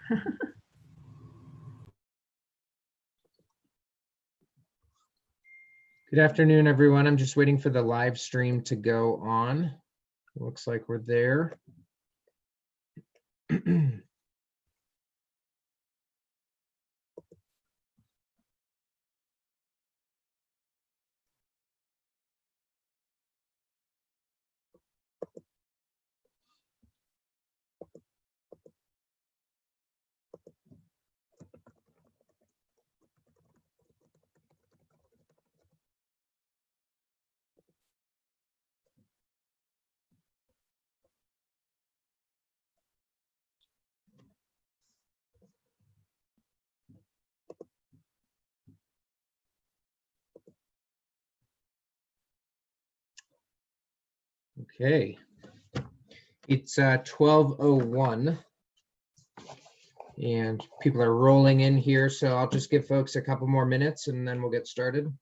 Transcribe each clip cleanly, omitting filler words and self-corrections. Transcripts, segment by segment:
Good afternoon, everyone. I'm just waiting for the live stream to go on. Looks like we're there. Okay, it's 12:01 and people are rolling in here, so I'll just give folks a couple more minutes and then we'll get started.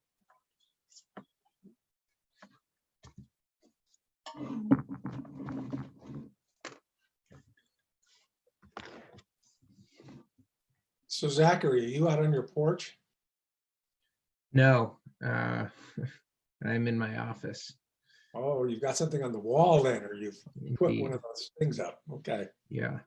So Zachary, are you out on your porch? No, I'm in my office. Oh, you've got something on the wall then, or you've put Indeed. one of those things up. Okay. Yeah.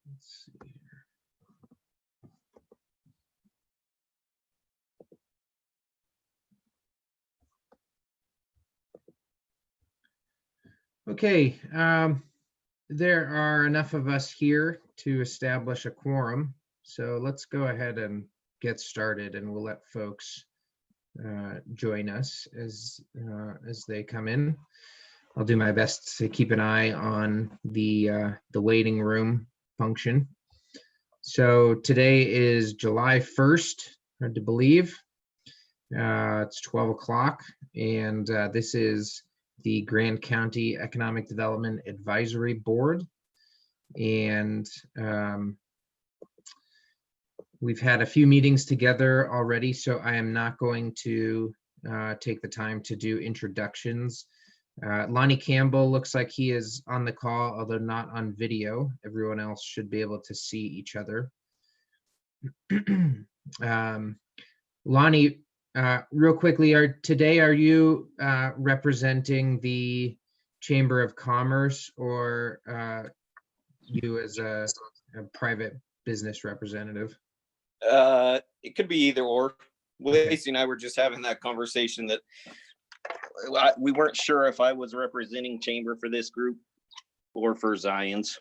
Let's see here. Okay, there are enough of us here to establish a quorum, so let's go ahead and get started, and we'll let folks join us as they come in. I'll do my best to keep an eye on the waiting room function. So today is July 1st, hard to believe. It's 12 o'clock, and this is the Grand County Economic Development Advisory Board. And we've had a few meetings together already, so I am not going to take the time to do introductions. Lonnie Campbell looks like he is on the call, although not on video. Everyone else should be able to see each other. Lonnie, real quickly, are you representing the Chamber of Commerce, or you as a private business representative? It could be either or. Lacey and I were just having that conversation that we weren't sure if I was representing Chamber for this group or for Zion's.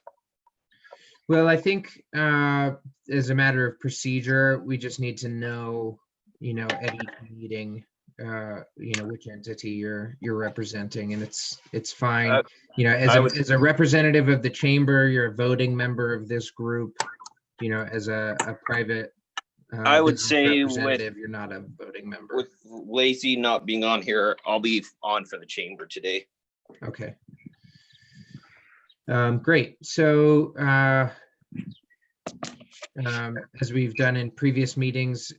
Well, I think as a matter of procedure, we just need to know, at each meeting, which entity you're representing, and it's fine. As a representative of the chamber, you're a voting member of this group. As a private I would say representative, you're not a voting member. With Lacey not being on here, I'll be on for the chamber today. Okay. Great. So as we've done in previous meetings,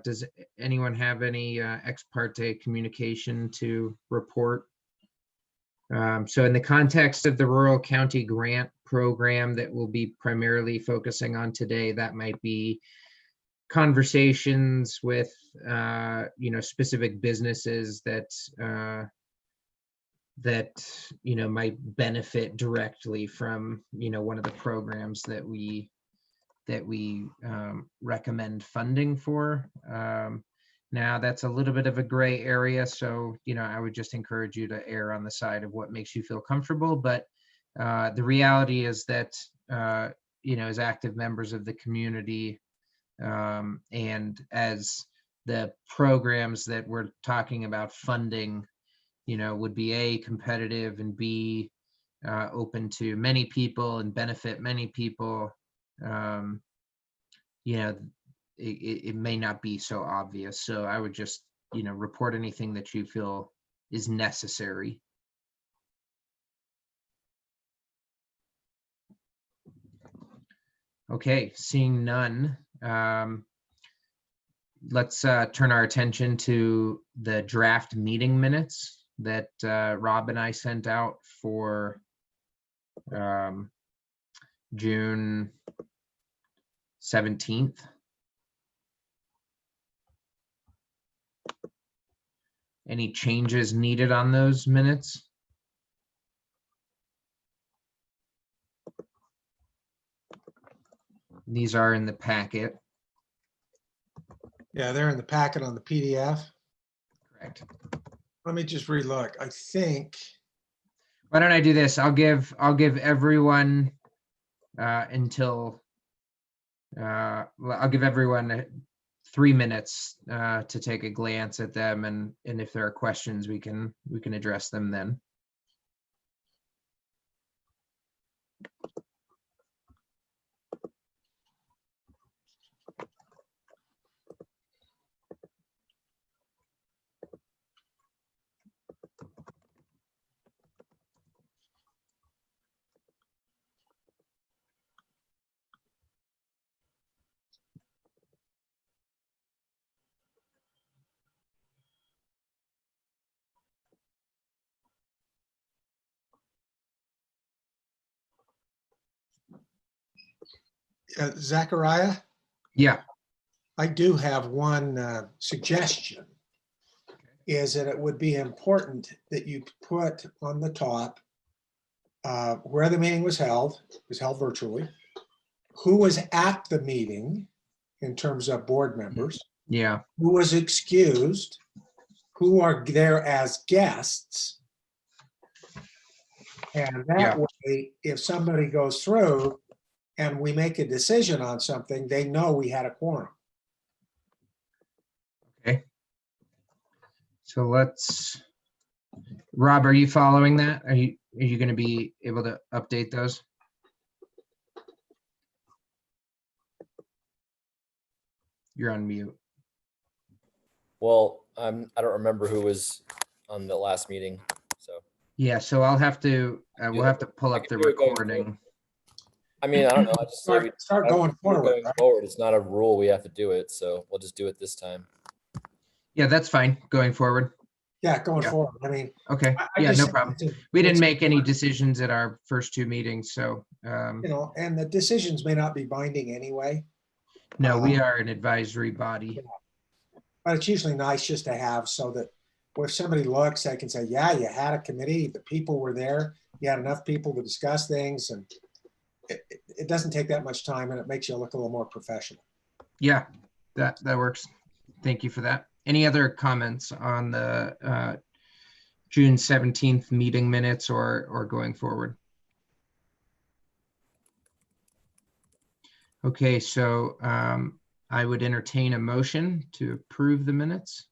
does anyone have any ex parte communication to report? So in the context of the Rural County Grant Program that we'll be primarily focusing on today, that might be conversations with specific businesses that might benefit directly from one of the programs that we recommend funding for. Now that's a little bit of a gray area, so I would just encourage you to err on the side of what makes you feel comfortable. But the reality is that as active members of the community, and as the programs that we're talking about funding, would be A, competitive, and B, open to many people and benefit many people, you know, it may not be so obvious. So I would just, report anything that you feel is necessary. Okay, seeing none, let's turn our attention to the draft meeting minutes that Rob and I sent out for June 17th. Any changes needed on those minutes? These are in the packet. Yeah, they're in the packet on the PDF. Correct. Let me just relook. I think, Why don't I do this? I'll give everyone until I'll give everyone 3 minutes to take a glance at them, and if there are questions, we can address them then. Zachariah, Yeah. I do have one suggestion, is that it would be important that you put on the top where the meeting was held virtually, who was at the meeting in terms of board members, Yeah. who was excused, who are there as guests. And that way, if somebody goes through and we make a decision on something, they know we had a quorum. Okay. So Rob, are you following that? Are you going to be able to update those? You're on mute. Well, I don't remember who was on the last meeting, so. Yeah, so I'll have to, we'll have to pull up the do it going recording. I mean, I don't know. I just say Start going forward. Going forward, it's not a rule we have to do it, so we'll just do it this time. Yeah, that's fine, going forward. Yeah, going forward. I mean, Okay, I yeah, just no think problem. it's We didn't it's make any important, decisions at our first 2 meetings, so, and the decisions may not be binding anyway, no, we are an advisory body. but it's usually nice just to have so that if somebody looks, they can say, yeah, you had a committee, the people were there, you had enough people to discuss things, and it doesn't take that much time, and it makes you look a little more professional. Yeah, that works. Thank you for that. Any other comments on the June 17th meeting minutes or going forward? Okay, so I would entertain a motion to approve the minutes.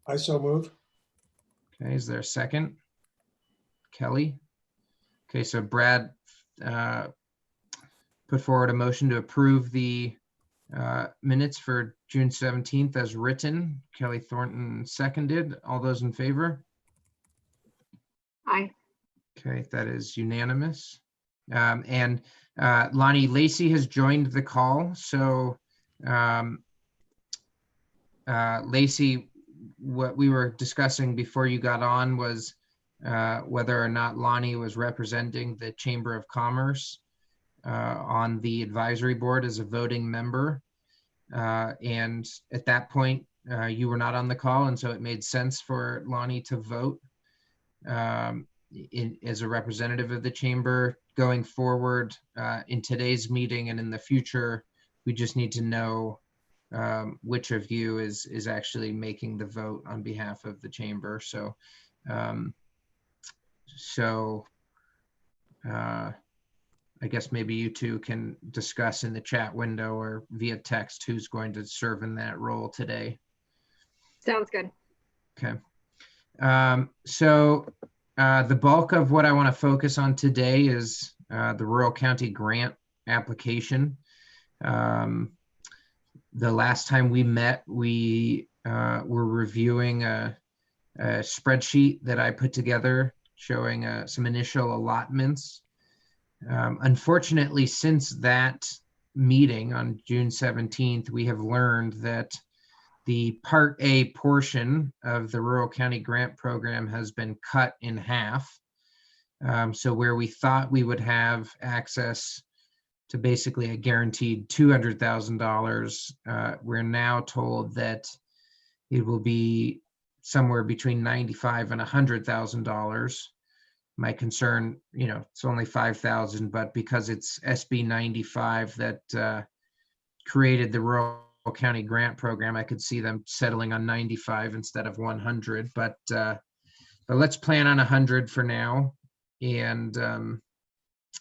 I so move. Okay, is there a second? Kelly? Okay, so Brad put forward a motion to approve the minutes for June 17th as written. Kelly Thornton seconded. All those in favor? Aye. Okay, that is unanimous. And Lonnie Lacey has joined the call. So Lacey, what we were discussing before you got on was whether or not Lonnie was representing the Chamber of Commerce on the advisory board as a voting member. And at that point, you were not on the call, and so it made sense for Lonnie to vote as a representative of the chamber. Going forward in today's meeting and in the future, we just need to know which of you is actually making the vote on behalf of the chamber. So I guess maybe you two can discuss in the chat window or via text who's going to serve in that role today. Sounds good. Okay. So the bulk of what I want to focus on today is the Rural County Grant application. the last time we met, we were reviewing a spreadsheet that I put together showing some initial allotments. Unfortunately, since that meeting on June 17th, we have learned that the Part A portion of the Rural County Grant Program has been cut in half. So where we thought we would have access to basically a guaranteed $200,000, we're now told that it will be somewhere between $95,000 and $100,000. My concern, it's only 5,000, but because it's SB 95 that created the Rural County Grant Program, I could see them settling on 95 instead of 100. But let's plan on 100 for now, and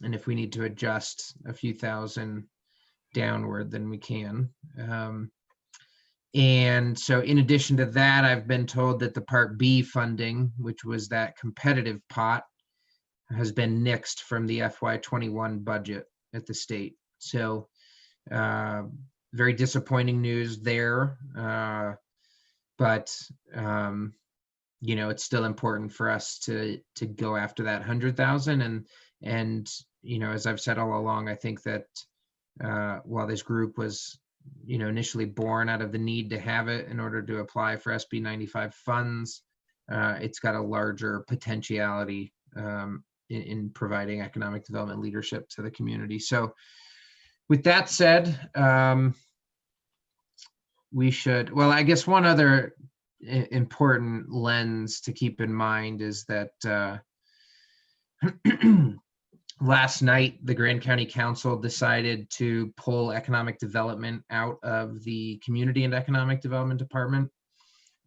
if we need to adjust a few thousand downward, then we can. And so in addition to that, I've been told that the Part B funding, which was that competitive pot, has been nixed from the FY21 budget at the state. So very disappointing news there. But it's still important for us to go after that 100,000. And as I've said all along, I think that while this group was initially born out of the need to have it in order to apply for SB 95 funds, it's got a larger potentiality in providing economic development leadership to the community. So with that said, we should, well, I guess one other important lens to keep in mind is that last night, the Grand County Council decided to pull economic development out of the Community and Economic Development Department.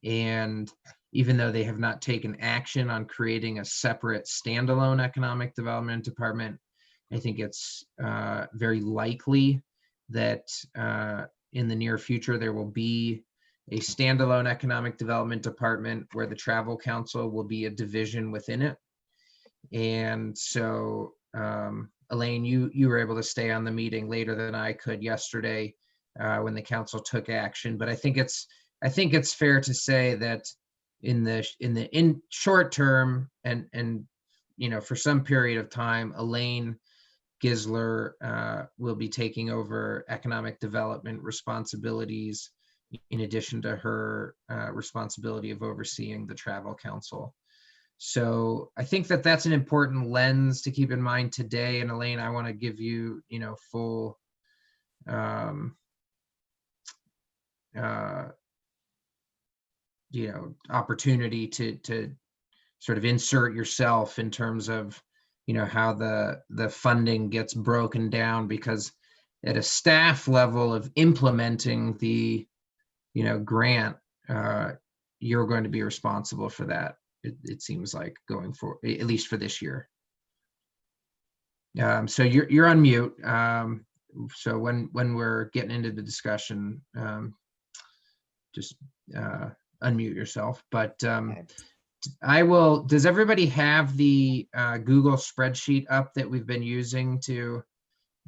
And even though they have not taken action on creating a separate standalone economic development department, I think it's very likely that in the near future, there will be a standalone economic development department where the Travel Council will be a division within it. And so Elaine, you were able to stay on the meeting later than I could yesterday when the council took action. But I think it's fair to say that in short term and for some period of time, Elaine Gisler will be taking over economic development responsibilities in addition to her responsibility of overseeing the Travel Council. So I think that that's an important lens to keep in mind today. And Elaine, I want to give you, full opportunity to sort of insert yourself in terms of, how the funding gets broken down, because at a staff level of implementing the, grant, you're going to be responsible for that. It seems like going for, at least for this year. So you're on mute. So when we're getting into the discussion, just unmute yourself. But I will, does everybody have the Google spreadsheet up that we've been using to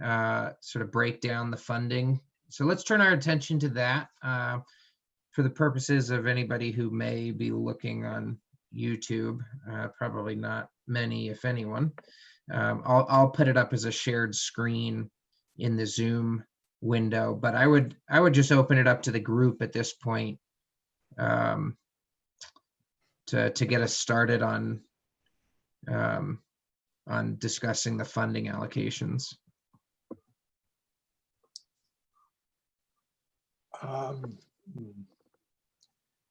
sort of break down the funding? So let's turn our attention to that for the purposes of anybody who may be looking on YouTube, probably not many, if anyone. I'll put it up as a shared screen in the Zoom window, but I would just open it up to the group at this point to get us started on discussing the funding allocations.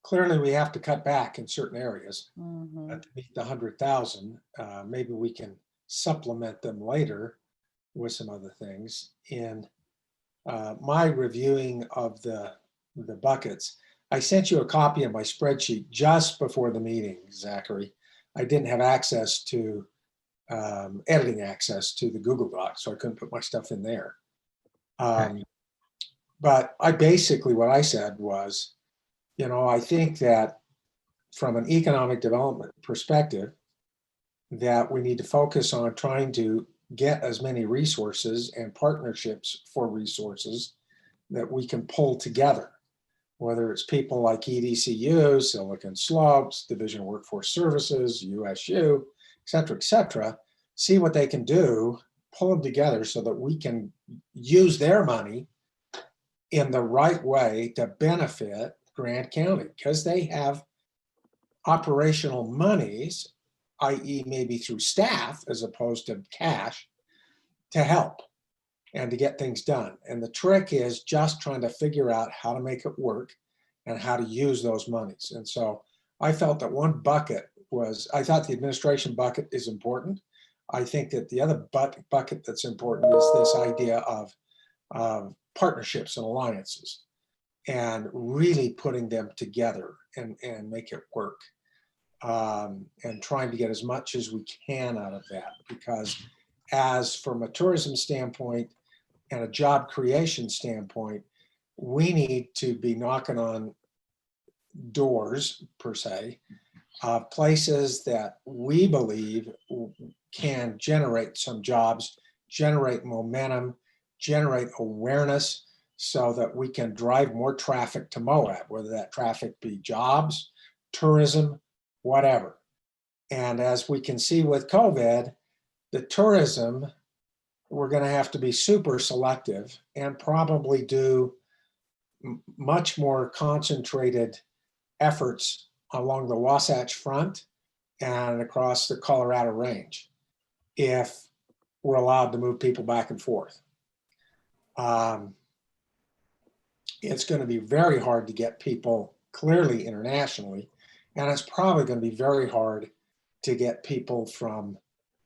Clearly, we have to cut back in certain areas to meet the 100,000. Maybe we can supplement them later with some other things. In my reviewing of the buckets, I sent you a copy of my spreadsheet just before the meeting, Zachary. I didn't have access to editing access to the Google Doc, so I couldn't put my stuff in there. But I basically, what I said was, I think that from an economic development perspective, that we need to focus on trying to get as many resources and partnerships for resources that we can pull together, whether it's people like EDCU, Silicon Slopes, Division of Workforce Services, USU, et cetera, see what they can do, pull them together so that we can use their money in the right way to benefit Grant County, because they have operational monies, i.e. maybe through staff as opposed to cash, to help and to get things done. And the trick is just trying to figure out how to make it work and how to use those monies. And so I felt that one bucket was, I thought the administration bucket is important. I think that the other bucket that's important is this idea of partnerships and alliances, and really putting them together and make it work, and trying to get as much as we can out of that. Because as from a tourism standpoint and a job creation standpoint, we need to be knocking on doors, per se, places that we believe can generate some jobs, generate momentum, generate awareness, so that we can drive more traffic to Moab, whether that traffic be jobs, tourism, whatever. And as we can see with COVID, the tourism, we're going to have to be super selective and probably do much more concentrated efforts along the Wasatch Front and across the Colorado Range if we're allowed to move people back and forth. It's going to be very hard to get people clearly internationally, and it's probably going to be very hard to get people from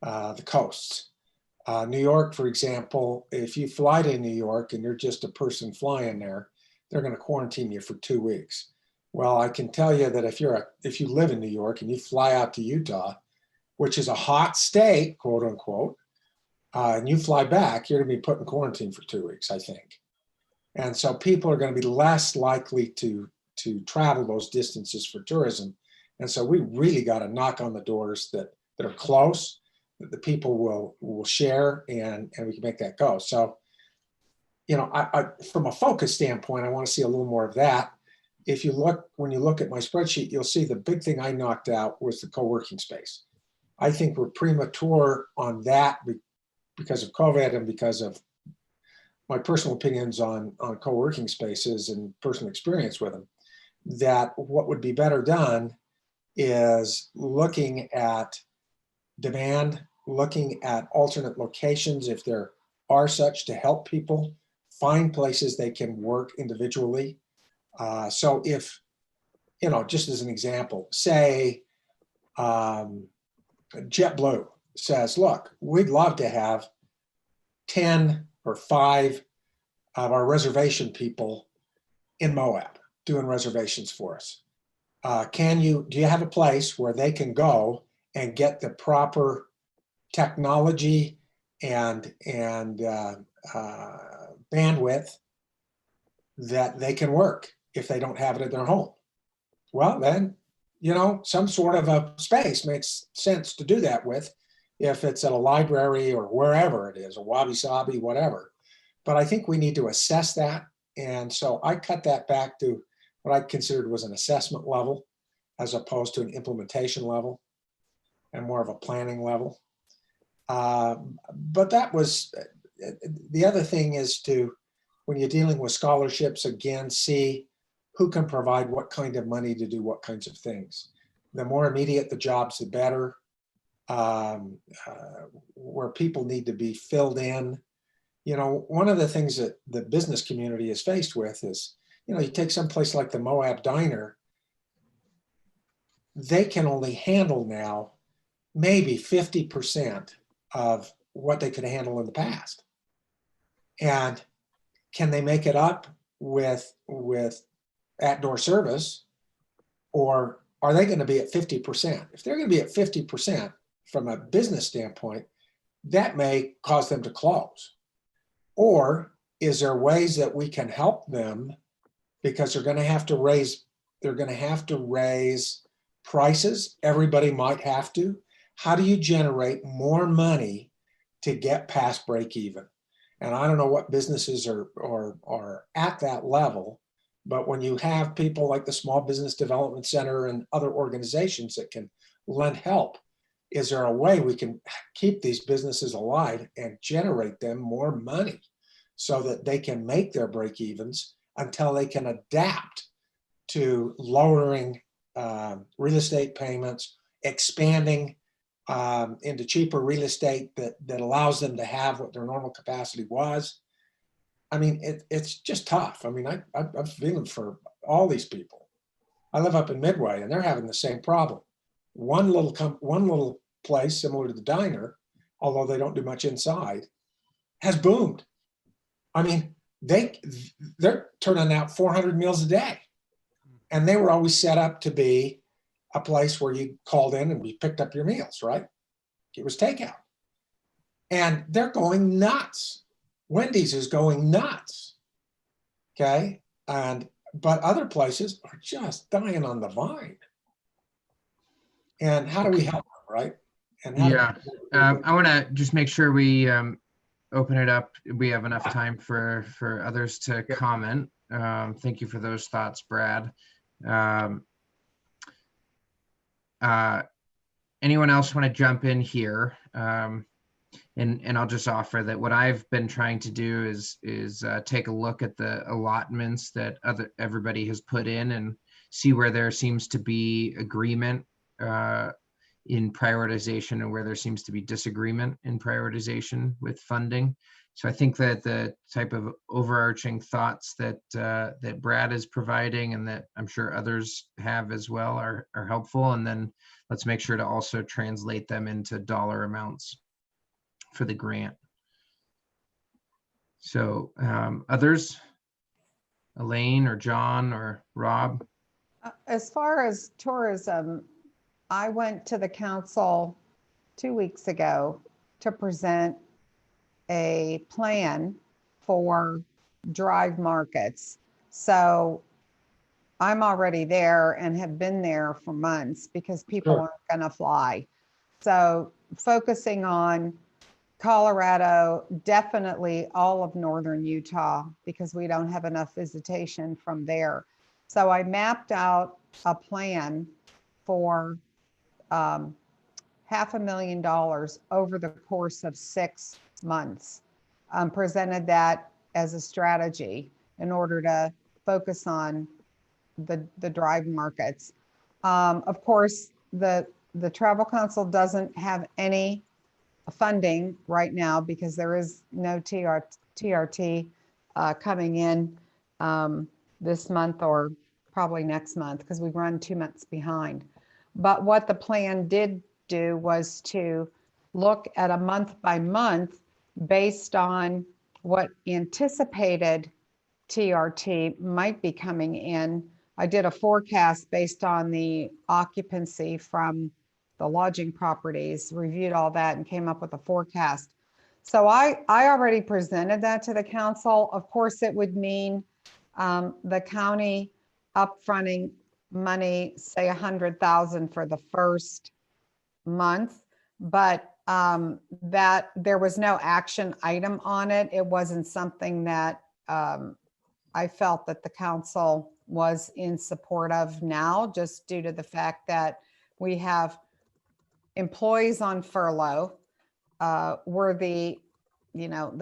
the coasts. New York, for example, if you fly to New York and you're just a person flying there, they're going to quarantine you for 2 weeks. Well, I can tell you that if you live in New York and you fly out to Utah, which is a hot state, quote unquote, and you fly back, you're going to be put in quarantine for 2 weeks, I think. And so people are going to be less likely to travel those distances for tourism. And so we really got to knock on the doors that are close, that the people will share, and we can make that go. So, you know, I from a focus standpoint, I want to see a little more of that. When you look at my spreadsheet, you'll see the big thing I knocked out was the co-working space. I think we're premature on that because of COVID and because of my personal opinions on co-working spaces and personal experience with them, that what would be better done is looking at demand, looking at alternate locations if there are such, to help people find places they can work individually. So if, you know, just as an example, say JetBlue says, look, we'd love to have 10 or 5 of our reservation people in Moab doing reservations for us. Do you have a place where they can go and get the proper technology and bandwidth that they can work if they don't have it at their home? Well, then, you know, some sort of a space makes sense to do that with, if it's at a library or wherever it is, a wabi-sabi, whatever. But I think we need to assess that. And so I cut that back to what I considered was an assessment level as opposed to an implementation level and more of a planning level. But that was, the other thing is to, when you're dealing with scholarships, again, see who can provide what kind of money to do what kinds of things. The more immediate the jobs, the better. Where people need to be filled in. You know, one of the things that the business community is faced with is, you know, you take some place like the Moab Diner, they can only handle now maybe 50% of what they could handle in the past. And can they make it up with outdoor service, or are they going to be at 50%? If they're going to be at 50% from a business standpoint, that may cause them to close. Or is there ways that we can help them, because they're going to have to raise prices. Everybody might have to. How do you generate more money to get past break even? And I don't know what businesses are at that level, but when you have people like the Small Business Development Center and other organizations that can lend help, is there a way we can keep these businesses alive and generate them more money so that they can make their break evens until they can adapt to lowering real estate payments, expanding into cheaper real estate that allows them to have what their normal capacity was. I mean, it's just tough. I mean, I'm feeling for all these people. I live up in Midway and they're having the same problem. One little place similar to the diner, although they don't do much inside, has boomed. I mean, they're turning out 400 meals a day. And they were always set up to be a place where you called in and we picked up your meals, right? It was takeout. And they're going nuts. Wendy's is going nuts. Okay. But other places are just dying on the vine. And how do we help them, right? And how Yeah. I want to just make sure we open it up. We have enough time for others to comment. Thank you for those thoughts, Brad. Anyone else want to jump in here? And I'll just offer that what I've been trying to do is take a look at the allotments that everybody has put in and see where there seems to be agreement in prioritization and where there seems to be disagreement in prioritization with funding. So I think that the type of overarching thoughts that that Brad is providing and that I'm sure others have as well are helpful. And then let's make sure to also translate them into dollar amounts for the grant. So others, Elaine or John or Rob? As far as tourism, I went to the council 2 weeks ago to present a plan for drive markets. So I'm already there and have been there for months because people Sure. aren't going to fly. So focusing on Colorado, definitely all of northern Utah, because we don't have enough visitation from there. So I mapped out a plan for $500,000 over the course of 6 months. Presented that as a strategy in order to focus on the drive markets. Of course, the Travel Council doesn't have any funding right now because there is no TRT coming in this month or probably next month because we've run 2 months behind. But what the plan did do was to look at a month by month based on what anticipated TRT might be coming in. I did a forecast based on the occupancy from the lodging properties, reviewed all that and came up with a forecast. So I already presented that to the council. Of course, it would mean the county upfronting money, say 100,000 for the first month, but that there was no action item on it. It wasn't something that I felt that the council was in support of now, just due to the fact that we have employees on furlough. We're the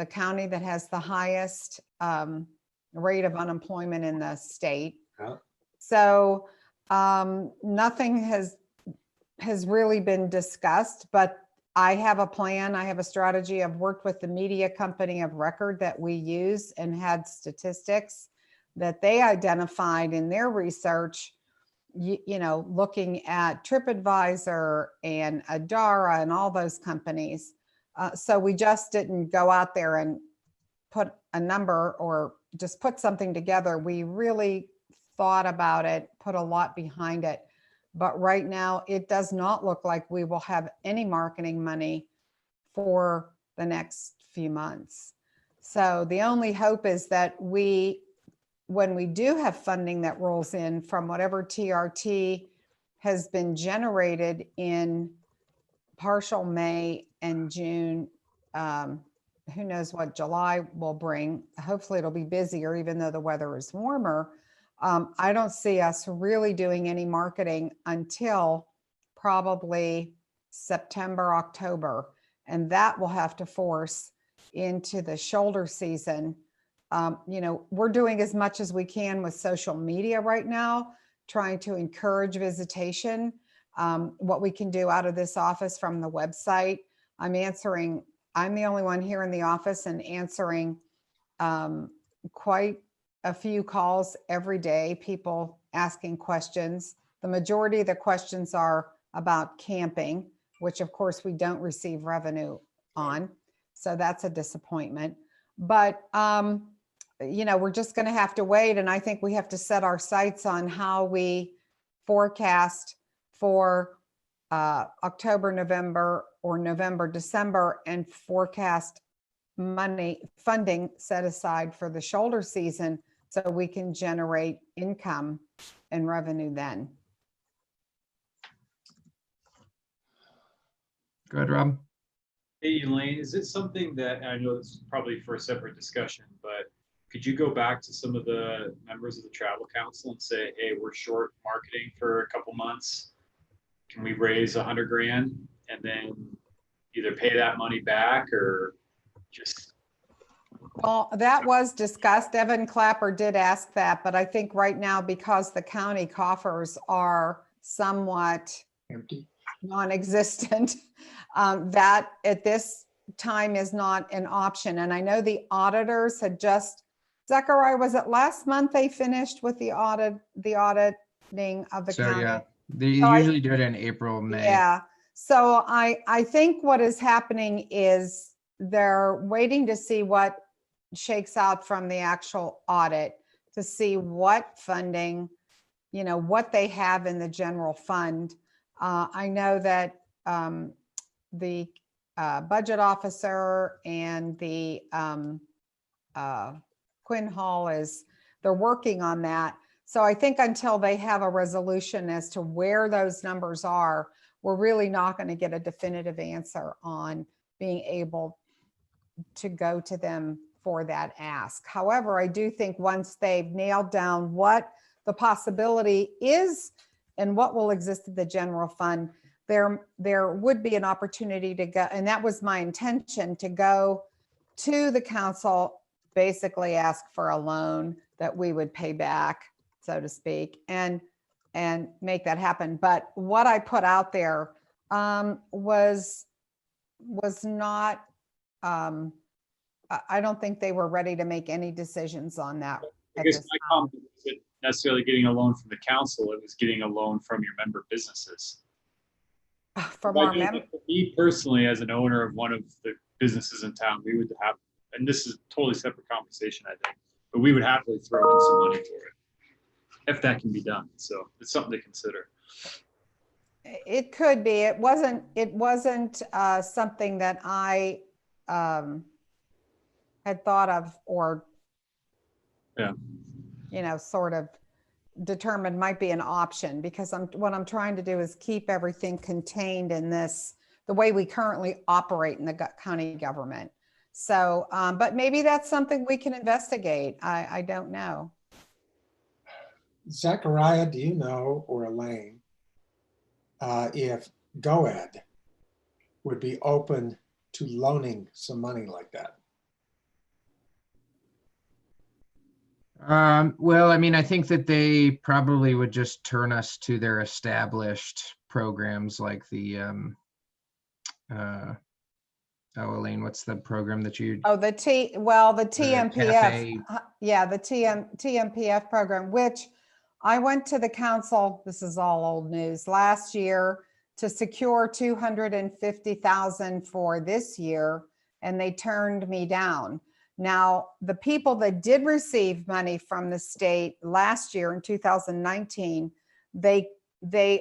county that has the highest rate of unemployment in the state. Yeah. So nothing has really been discussed, but I have a plan. I have a strategy. I've worked with the media company of record that we use and had statistics that they identified in their research, looking at TripAdvisor and Adara and all those companies. So we just didn't go out there and put a number or just put something together. We really thought about it, put a lot behind it. But right now, it does not look like we will have any marketing money for the next few months. So the only hope is that when we do have funding that rolls in from whatever TRT has been generated in partial May and June who knows what July will bring. Hopefully it'll be busier, even though the weather is warmer. I don't see us really doing any marketing until probably September, October, and that will have to force into the shoulder season. You know, we're doing as much as we can with social media right now, trying to encourage visitation. What we can do out of this office from the website. I'm the only one here in the office and answering quite a few calls every day, people asking questions. The majority of the questions are about camping, which of course we don't receive revenue on. So that's a disappointment. But, you know, we're just going to have to wait. And I think we have to set our sights on how we forecast for October, November, or November, December, and forecast funding set aside for the shoulder season so we can generate income and revenue then. Go ahead, Rob. Hey, Elaine, is it something that, I know it's probably for a separate discussion, but could you go back to some of the members of the travel council and say, hey, we're short marketing for a couple months. Can we raise 100 grand and then either pay that money back or just? Well, that was discussed. Evan Clapper did ask that, but I think right now, because the county coffers are somewhat Empty. non-existent, that at this time is not an option. And I know the auditors had just, Zechariah, was it last month they finished with the auditing of the So county? yeah, they So usually do it in April, May. Yeah, so I think what is happening is they're waiting to see what shakes out from the actual audit, to see what funding, you know, what they have in the general fund. I know that the budget officer and the Quinn Hall they're working on that. So I think until they have a resolution as to where those numbers are, we're really not going to get a definitive answer on being able to go to them for that ask. However, I do think once they've nailed down what the possibility is and what will exist in the general fund, there would be an opportunity to go, and that was my intention, to go to the council, basically ask for a loan that we would pay back, so to speak, and make that happen. But what I put out there was not, I don't think they were ready to make any decisions on that. I guess my comment wasn't necessarily getting a loan from the council, it was getting a loan from your member businesses. From our Me personally, as an owner of one of the businesses in town, we would have, and this is a totally separate conversation, I think, but we would happily throw in some money for it if that can be done. So it's something to consider. It could be. It wasn't something that I had thought of, or you know, sort of determined might be an option, because what I'm trying to do is keep everything contained in the way we currently operate in the county government. So, but maybe that's something we can investigate. I don't know. Zechariah, do you know, or Elaine, if GoEd would be open to loaning some money like that? Well, I mean, I think that they probably would just turn us to their established programs like the, Elaine, what's the program that you? Oh, the TMPF. cafe. Yeah, the TMPF program, which I went to the council, this is all old news, last year to secure 250,000 for this year, and they turned me down. Now, the people that did receive money from the state last year in 2019, they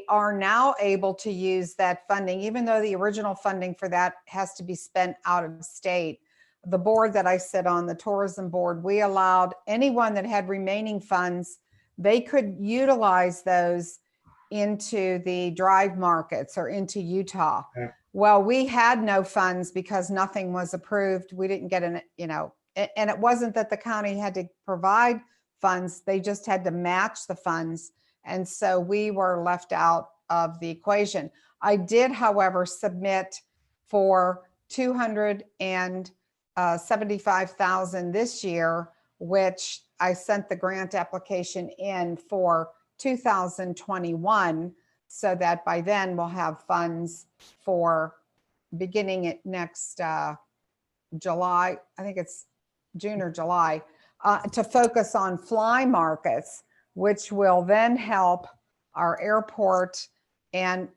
are now able to use that funding, even though the original funding for that has to be spent out of state. The board that I sit on, the tourism board, we allowed anyone that had remaining funds, they could utilize those into the drive markets or into Utah. Yeah. Well, we had no funds because nothing was approved. We didn't get an, and it wasn't that the county had to provide funds, they just had to match the funds. And so we were left out of the equation. I did, however, submit for 275,000 this year, which I sent the grant application in for 2021, so that by then we'll have funds for beginning it next July, I think it's June or July, to focus on fly markets, which will then help our airport and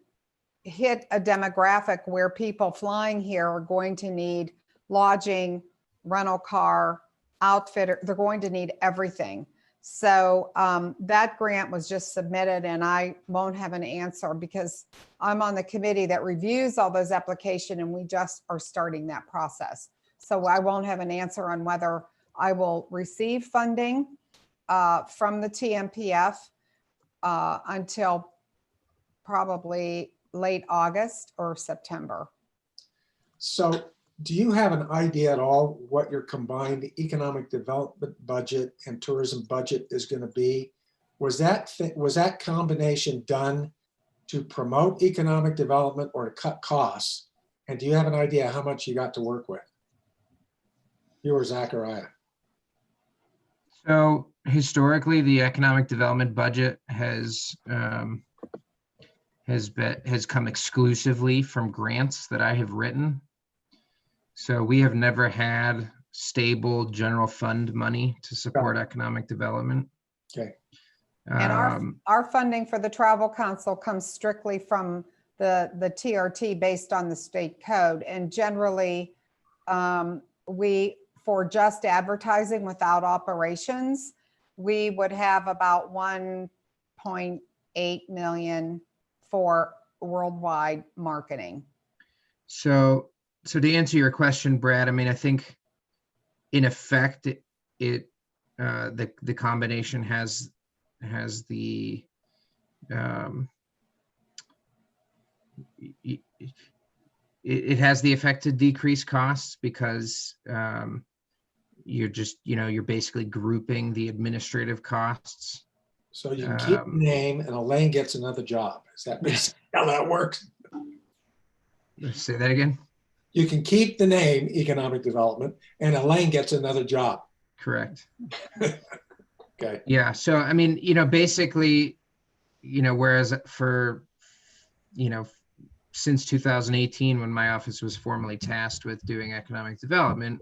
hit a demographic where people flying here are going to need lodging, rental car, outfitter, they're going to need everything. So that grant was just submitted and I won't have an answer because I'm on the committee that reviews all those applications and we just are starting that process. So I won't have an answer on whether I will receive funding from the TMPF until probably late August or September. So do you have an idea at all what your combined economic development budget and tourism budget is going to be? Was that combination done to promote economic development or to cut costs? And do you have an idea how much you got to work with? You or Zachariah? So historically, the economic development budget has come exclusively from grants that I have written. So we have never had stable general fund money to support economic development. Okay. And our funding for the Travel Council comes strictly from the TRT based on the state code. And generally, for just advertising without operations, we would have about 1.8 million for worldwide marketing. So to answer your question, Brad, I mean, I think in effect, the combination has the it has the effect to decrease costs because you're basically grouping the administrative costs. So you can keep the name and Elaine gets another job. Is that basically how that works? Say that again? You can keep the name economic development and Elaine gets another job. Correct. Okay. Yeah. So, I mean, basically, whereas since 2018, when my office was formally tasked with doing economic development,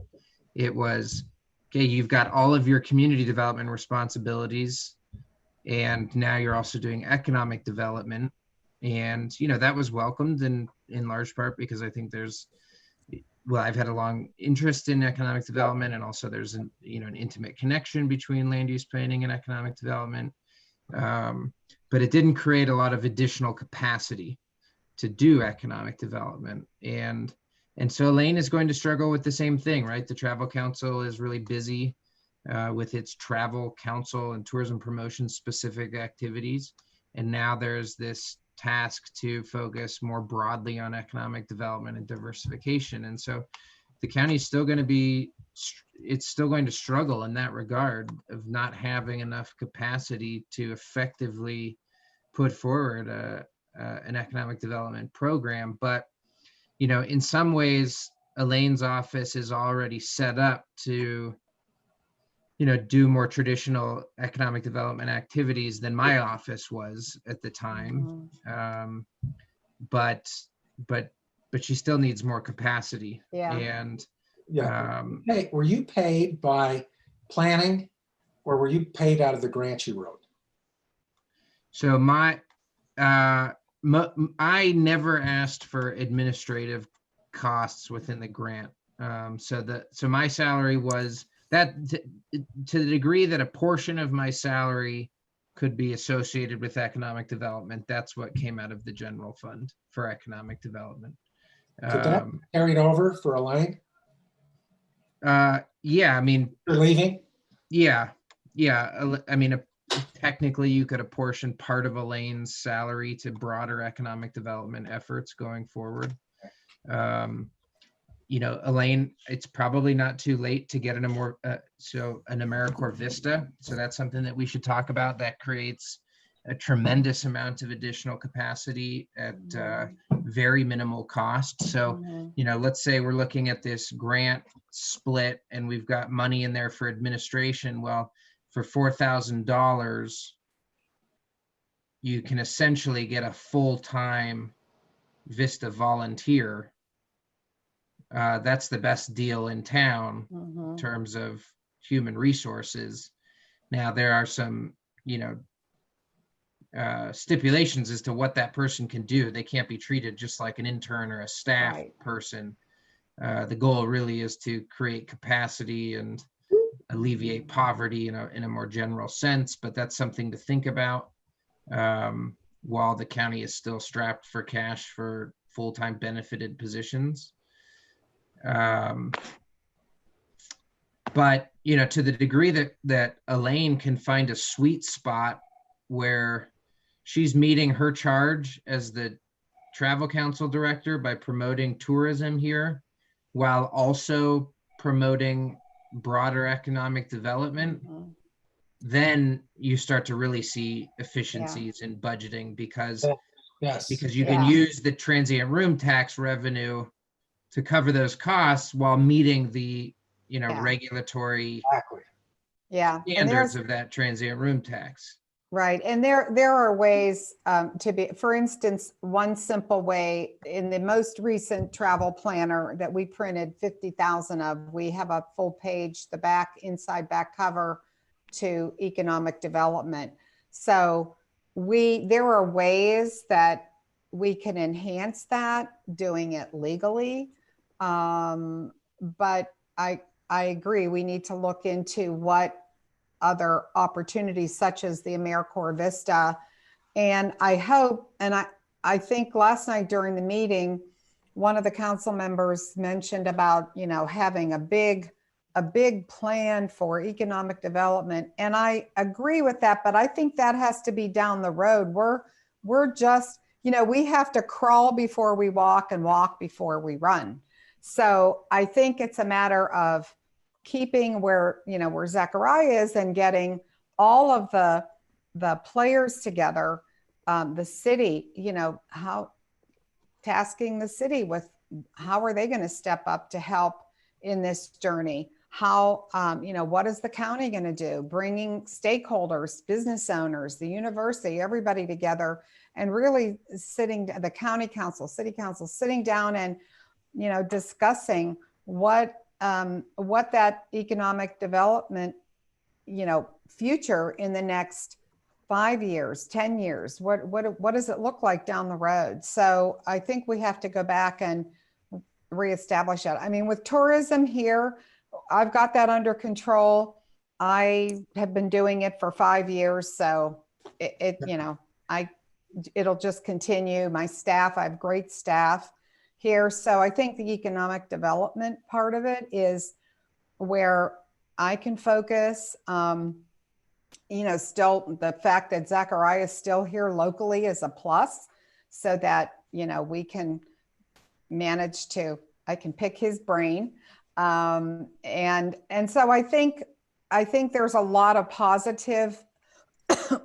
it was, okay, you've got all of your community development responsibilities, and now you're also doing economic development. And, that was welcomed in large part because I think I've had a long interest in economic development, and also there's an intimate connection between land use planning and economic development. But it didn't create a lot of additional capacity to do economic development. And so Elaine is going to struggle with the same thing, right? The Travel Council is really busy with its Travel Council and tourism promotion specific activities. And now there's this task to focus more broadly on economic development and diversification. And so the county is still going to struggle in that regard of not having enough capacity to effectively put forward an economic development program. But, in some ways, Elaine's office is already set up to, do more traditional economic development activities than my office was at the time. But she still needs more capacity. Yeah. And Yeah. Hey, were you paid by planning or were you paid out of the grant you wrote? so I never asked for administrative costs within the grant. So my salary was that to the degree that a portion of my salary could be associated with economic development. That's what came out of the general fund for economic development. Could that be carried over for Elaine? Yeah, I mean, You're leaving? yeah. I mean, technically you could apportion part of Elaine's salary to broader economic development efforts going forward. You know, Elaine, it's probably not too late to get an AmeriCorps Vista. So that's something that we should talk about. That creates a tremendous amount of additional capacity at very minimal cost. So, you know, let's say we're looking at this grant split and we've got money in there for administration. Well, for $4,000, you can essentially get a full-time Vista volunteer. That's the best deal in town in terms of human resources. Now, there are some, you know, stipulations as to what that person can do. They can't be treated just like an intern or a staff Right. person. The goal really is to create capacity and alleviate poverty in a more general sense, but that's something to think about while the county is still strapped for cash for full-time benefited positions. But, you know, to the degree that Elaine can find a sweet spot where she's meeting her charge as the travel council director by promoting tourism here, while also promoting broader economic development, then you start to really see efficiencies in budgeting because you can use the transient room tax revenue to cover those costs while meeting the, you know, regulatory standards of that transient room tax. Right. And there are ways to be, for instance, one simple way in the most recent travel planner that we printed 50,000 of, we have a full page, the back, inside back cover to economic development. So there are ways that we can enhance that, doing it legally. But I agree, we need to look into what other opportunities such as the AmeriCorps Vista. And I hope, and I think last night during the meeting, one of the council members mentioned about, you know, having a big plan for economic development. And I agree with that, but I think that has to be down the road. We're just, you know, we have to crawl before we walk and walk before we run. So I think it's a matter of keeping where, you know, where Zechariah is and getting all of the players together, the city, you know, tasking the city with how are they going to step up to help in this journey? How, you know, what is the county going to do? Bringing stakeholders, business owners, the university, everybody together and really the county council, city council, sitting down and, you know, discussing what that economic development, you know, future in the next 5 years, 10 years, what does it look like down the road? So I think we have to go back and reestablish that. I mean, with tourism here, I've got that under control. I have been doing it for 5 years. So you know, it'll just continue. My staff, I have great staff here. So I think the economic development part of it is where I can focus. You know, still the fact that Zechariah is still here locally is a plus so that, you know, we can manage I can pick his brain. And so I think there's a lot of positive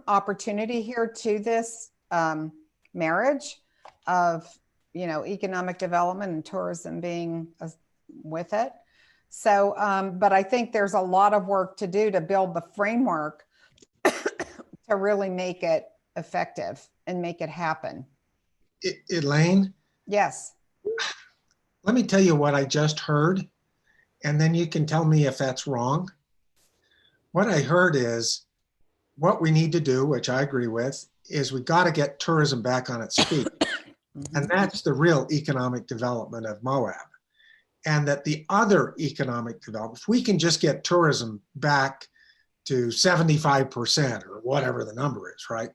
opportunity here to this marriage of, you know, economic development and tourism being with it. So, but I think there's a lot of work to do to build the framework to really make it effective and make it happen. Elaine? Yes. Let me tell you what I just heard, and then you can tell me if that's wrong. What I heard is what we need to do, which I agree with, is we got to get tourism back on its feet. And that's the real economic development of Moab. And that the other economic development, if we can just get tourism back to 75% or whatever the number is, right,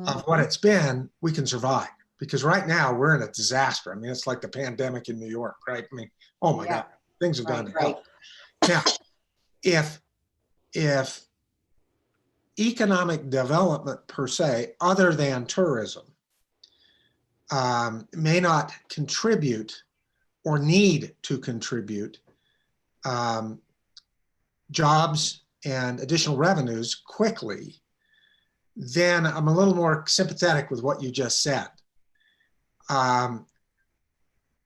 of what it's been, we can survive. Because right now we're in a disaster. I mean, it's like the pandemic in New York, right? I mean, oh my God, things have gone to hell. Now, if economic development per se, other than tourism, may not contribute or need to contribute jobs and additional revenues quickly, then I'm a little more sympathetic with what you just said. And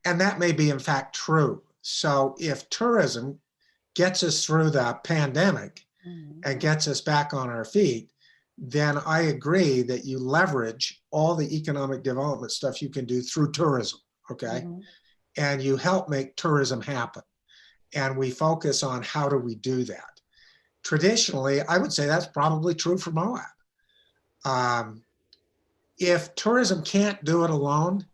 that may be in fact true. So if tourism gets us through the pandemic and gets us back on our feet, then I agree that you leverage all the economic development stuff you can do through tourism, okay? And you help make tourism happen. And we focus on how do we do that. Traditionally, I would say that's probably true for Moab. If tourism can't do it alone,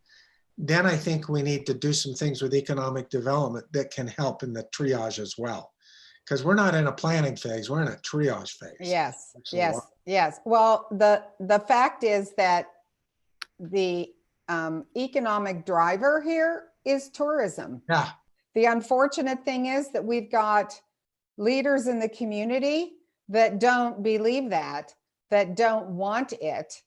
then I think we need to do some things with economic development that can help in the triage as well. Because we're not in a planning phase, we're in a triage phase. Yes, yes, yes. Well, the fact is that the economic driver here is tourism. Yeah. The unfortunate thing is that we've got leaders in the community that don't believe that don't want it,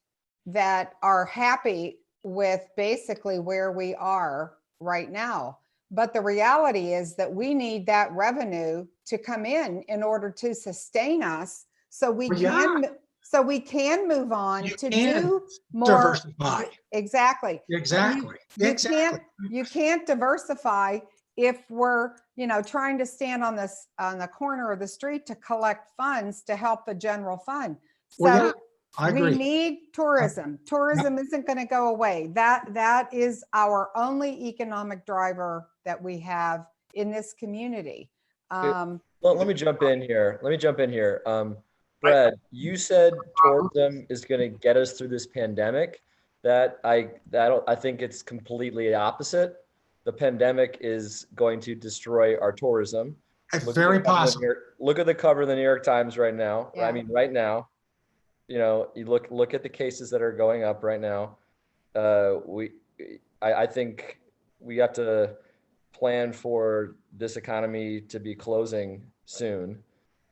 that are happy with basically where we are right now. But the reality is that we need that revenue to come in order to sustain us, so we can move on You to can do more. diversify. Exactly. Exactly. You can't diversify if we're, trying to stand on the corner of the street to collect funds to help the general fund. Well, So yeah, I we agree. need tourism. Tourism isn't going to go away. That is our only economic driver that we have in this community. Well, let me jump in here. Brad, you said tourism is going to get us through this pandemic. I think it's completely opposite. The pandemic is going to destroy our tourism. Very possible. Look at the cover of the New York Times right now. Yeah. I mean, right now, you look at the cases that are going up right now. I think we have to plan for this economy to be closing soon.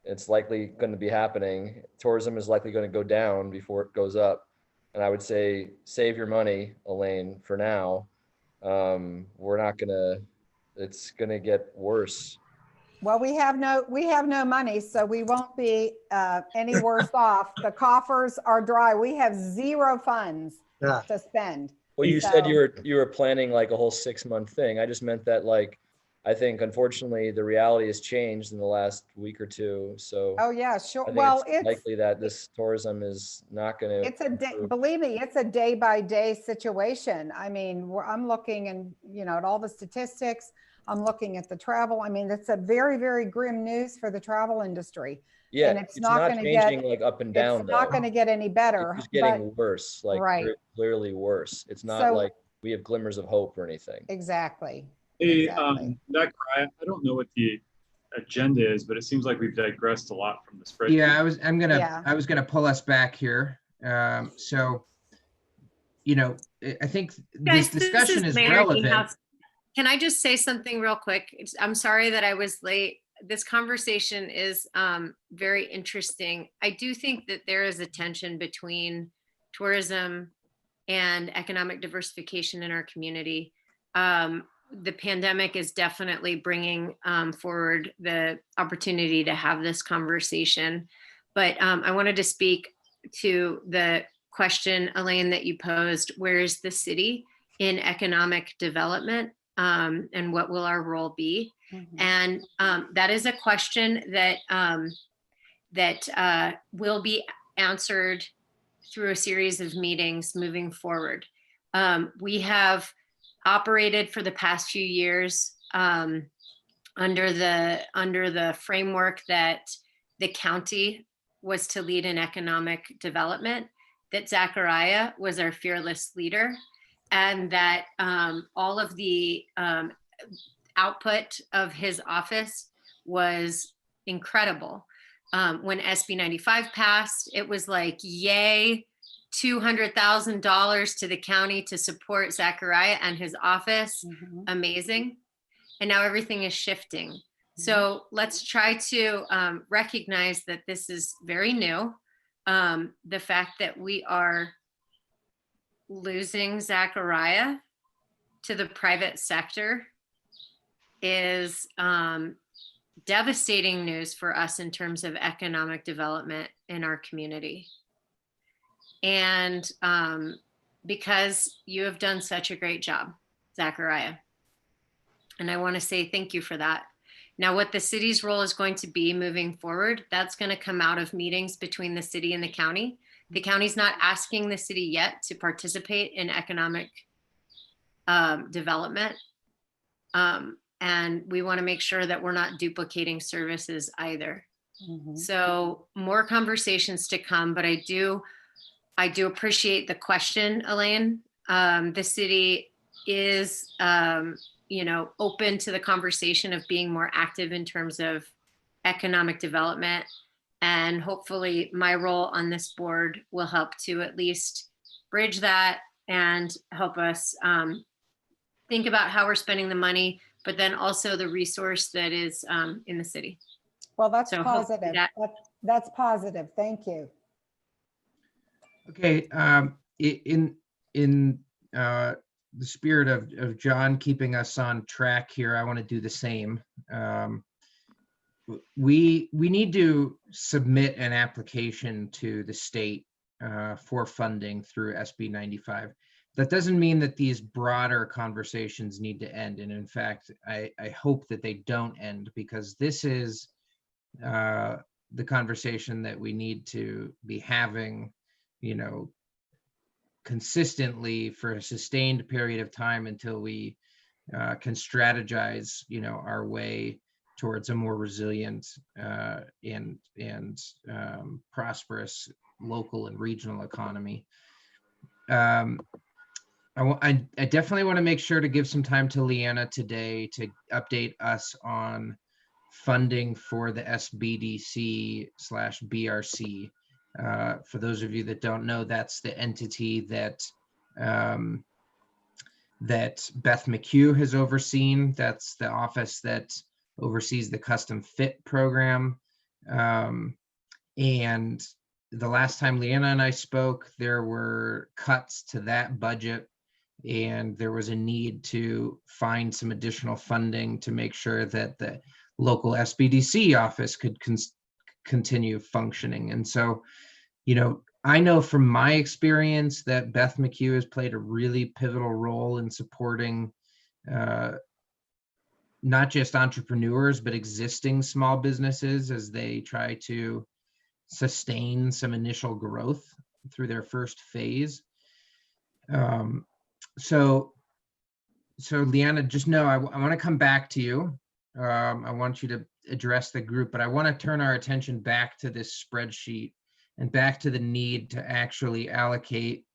It's likely going to be happening. Tourism is likely going to go down before it goes up. And I would say, save your money, Elaine, for now. It's going to get worse. Well, we have no money, so we won't be any worse off. The coffers are dry. We have zero funds to spend. Well, you said you were planning like a whole 6-month thing. I just meant that, I think unfortunately the reality has changed in the last week or two. So oh yeah, sure. I think Well, it's likely that this tourism is not going to. It's a day. Believe me, it's a day by day situation. I mean, I'm looking and at all the statistics. I'm looking at the travel. I mean, it's a very, very grim news for the travel industry. Yeah, and it's not going to changing get up and down. It's not going to get any better. It's getting worse, right. Clearly worse. It's not like we have glimmers of hope or anything. Exactly. Hey, exactly. I don't know what the agenda is, but it seems like we've digressed a lot from the spreadsheet. Yeah, I was gonna pull us back here. So, I think this discussion is relevant. Can I just say something real quick? I'm sorry that I was late. This conversation is very interesting. I do think that there is a tension between tourism and economic diversification in our community. The pandemic is definitely bringing forward the opportunity to have this conversation. But I wanted to speak to the question, Elaine, that you posed: where is the city in economic development, and what will our role be? Mm-hmm. And that is a question that will be answered through a series of meetings moving forward. We have operated for the past few years under the framework that the county was to lead in economic development, that Zachariah was our fearless leader, and that all of the output of his office was incredible. When SB 95 passed, it was like, yay, $200,000 to the county to support Zachariah and his office. Mm-hmm. Amazing. And now everything is shifting. Mm-hmm. So let's try to recognize that this is very new. The fact that we are losing Zachariah to the private sector is devastating news for us in terms of economic development in our community. And because you have done such a great job, Zachariah. And I want to say thank you for that. Now, what the city's role is going to be moving forward, that's going to come out of meetings between the city and the county. The county's not asking the city yet to participate in economic development. And we want to make sure that we're not duplicating services either. So more conversations to come, but I do appreciate the question, Elaine. The city is, open to the conversation of being more active in terms of economic development. And hopefully my role on this board will help to at least bridge that and help us think about how we're spending the money, but then also the resource that is in the city. Well, that's So hopefully positive. that- That's positive. Thank you. Okay, in the spirit of John keeping us on track here, I want to do the same. We need to submit an application to the state for funding through SB 95. That doesn't mean that these broader conversations need to end. And in fact, I hope that they don't end, because this is the conversation that we need to be having, consistently for a sustained period of time until we can strategize, our way towards a more resilient and prosperous local and regional economy. I definitely want to make sure to give some time to Leanna today to update us on funding for the SBDC/BRC. For those of you that don't know, that's the entity that that Beth McHugh has overseen. That's the office that oversees the custom fit program. And the last time Leanna and I spoke, there were cuts to that budget, and there was a need to find some additional funding to make sure that the local SBDC office could continue functioning. And so, I know from my experience that Beth McHugh has played a really pivotal role in supporting not just entrepreneurs, but existing small businesses as they try to sustain some initial growth through their first phase. So Leanna, just know I want to come back to you. I want you to address the group, but I want to turn our attention back to this spreadsheet and back to the need to actually allocate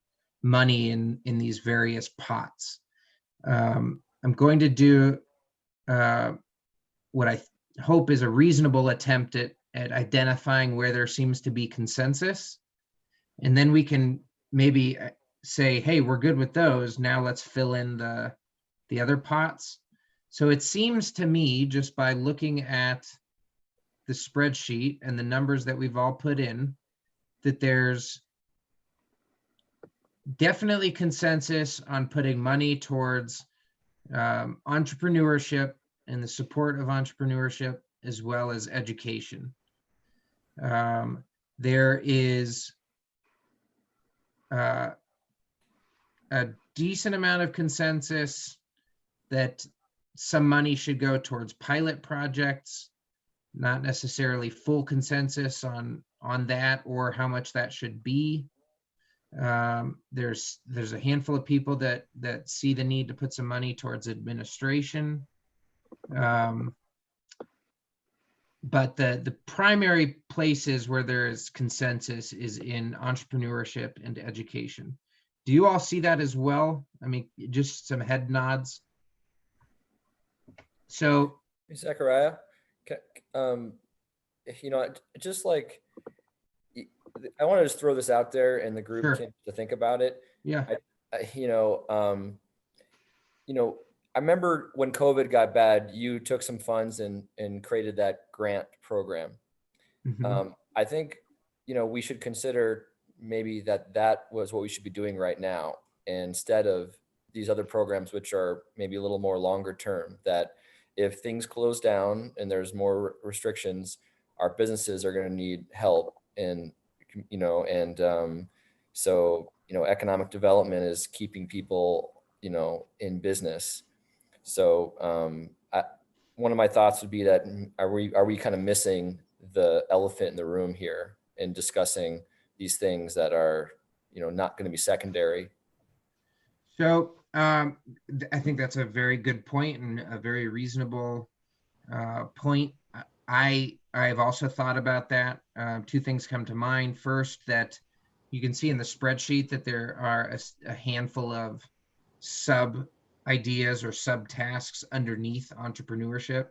money in these various pots. I'm going to do what I hope is a reasonable attempt at identifying where there seems to be consensus. And then we can maybe say, hey, we're good with those. Now let's fill in the other pots. So it seems to me, just by looking at the spreadsheet and the numbers that we've all put in, that there's definitely consensus on putting money towards entrepreneurship and the support of entrepreneurship, as well as education. There is a decent amount of consensus that some money should go towards pilot projects, not necessarily full consensus on that or how much that should be. There's a handful of people that see the need to put some money towards administration. But the primary places where there is consensus is in entrepreneurship and education. Do you all see that as well? I mean, just some head nods. So, Zachariah, just like, I want to just throw this out there and the group Sure. to think about it. yeah, I remember when COVID got bad, you took some funds and created that grant program. mhm. I think, we should consider maybe that was what we should be doing right now, instead of these other programs, which are maybe a little more longer term, that if things close down and there's more restrictions, our businesses are going to need help. And, so, economic development is keeping people, in business. So one of my thoughts would be that are we kind of missing the elephant in the room here in discussing these things that are, not going to be secondary? So I think that's a very good point and a very reasonable point. I've also thought about that. Two things come to mind. First, that you can see in the spreadsheet that there are a handful of sub ideas or sub tasks underneath entrepreneurship.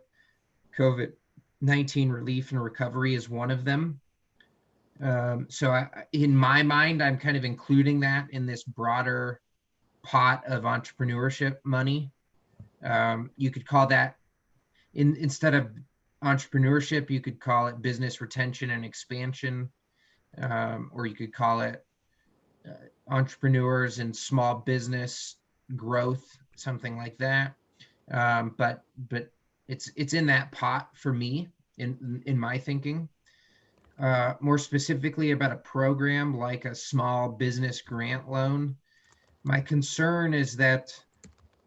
COVID-19 relief and recovery is one of them. So in my mind, I'm kind of including that in this broader pot of entrepreneurship money. You could call that, instead of entrepreneurship, you could call it business retention and expansion, or you could call it entrepreneurs and small business growth, something like that. But it's in that pot for me in my thinking. More specifically about a program like a small business grant loan, my concern is that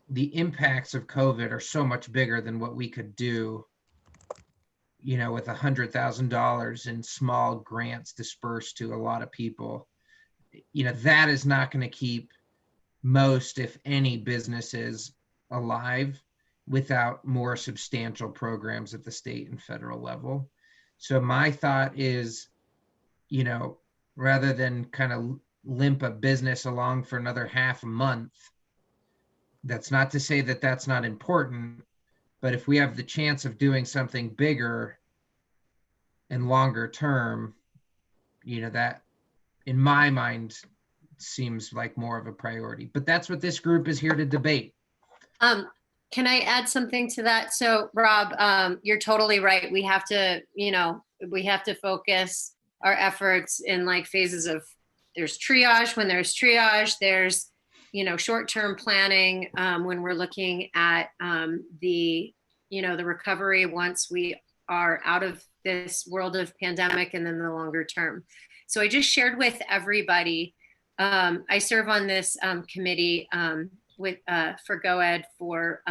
the impacts of COVID are so much bigger than what we could do, with $100,000 in small grants dispersed to a lot of people. That is not going to keep most, if any, businesses alive without more substantial programs at the state and federal level. So my thought is, rather than kind of limp a business along for another half a month, that's not to say that that's not important, but if we have the chance of doing something bigger and longer term, that in my mind seems like more of a priority. But that's what this group is here to debate. Can I add something to that? So Rob, you're totally right. We have to, focus our efforts in like phases of, there's triage. When there's triage, there's, short-term planning when we're looking at the recovery once we are out of this world of pandemic, and then the longer term. So I just shared with everybody, I serve on this committee for GoEd for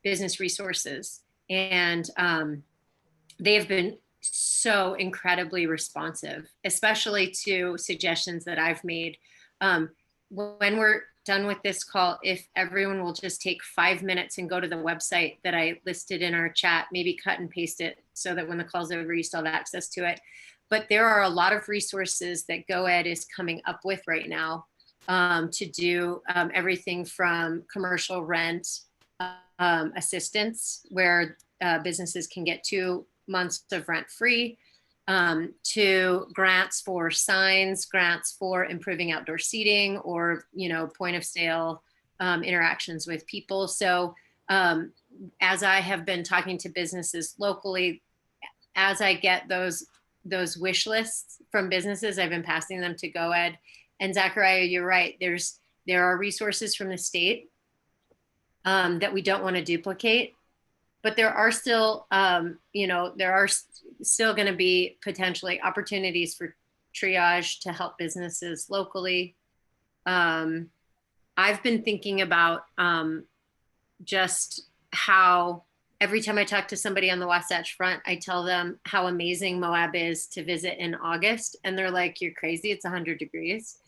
business resources. And they have been so incredibly responsive, especially to suggestions that I've made. When we're done with this call, if everyone will just take 5 minutes and go to the website that I listed in our chat, maybe cut and paste it so that when the call's over, you still have access to it. But there are a lot of resources that GoEd is coming up with right now to do everything from commercial rent assistance, where businesses can get 2 months of rent free, to grants for signs, grants for improving outdoor seating, or point of sale interactions with people. So as I have been talking to businesses locally, as I get those wish lists from businesses, I've been passing them to GoEd. And Zachariah, you're right. There are resources from the state that we don't want to duplicate, but there are still, still going to be potentially opportunities for triage to help businesses locally. I've been thinking about just how every time I talk to somebody on the Wasatch Front, I tell them how amazing Moab is to visit in August. And they're like, you're crazy, it's 100 degrees.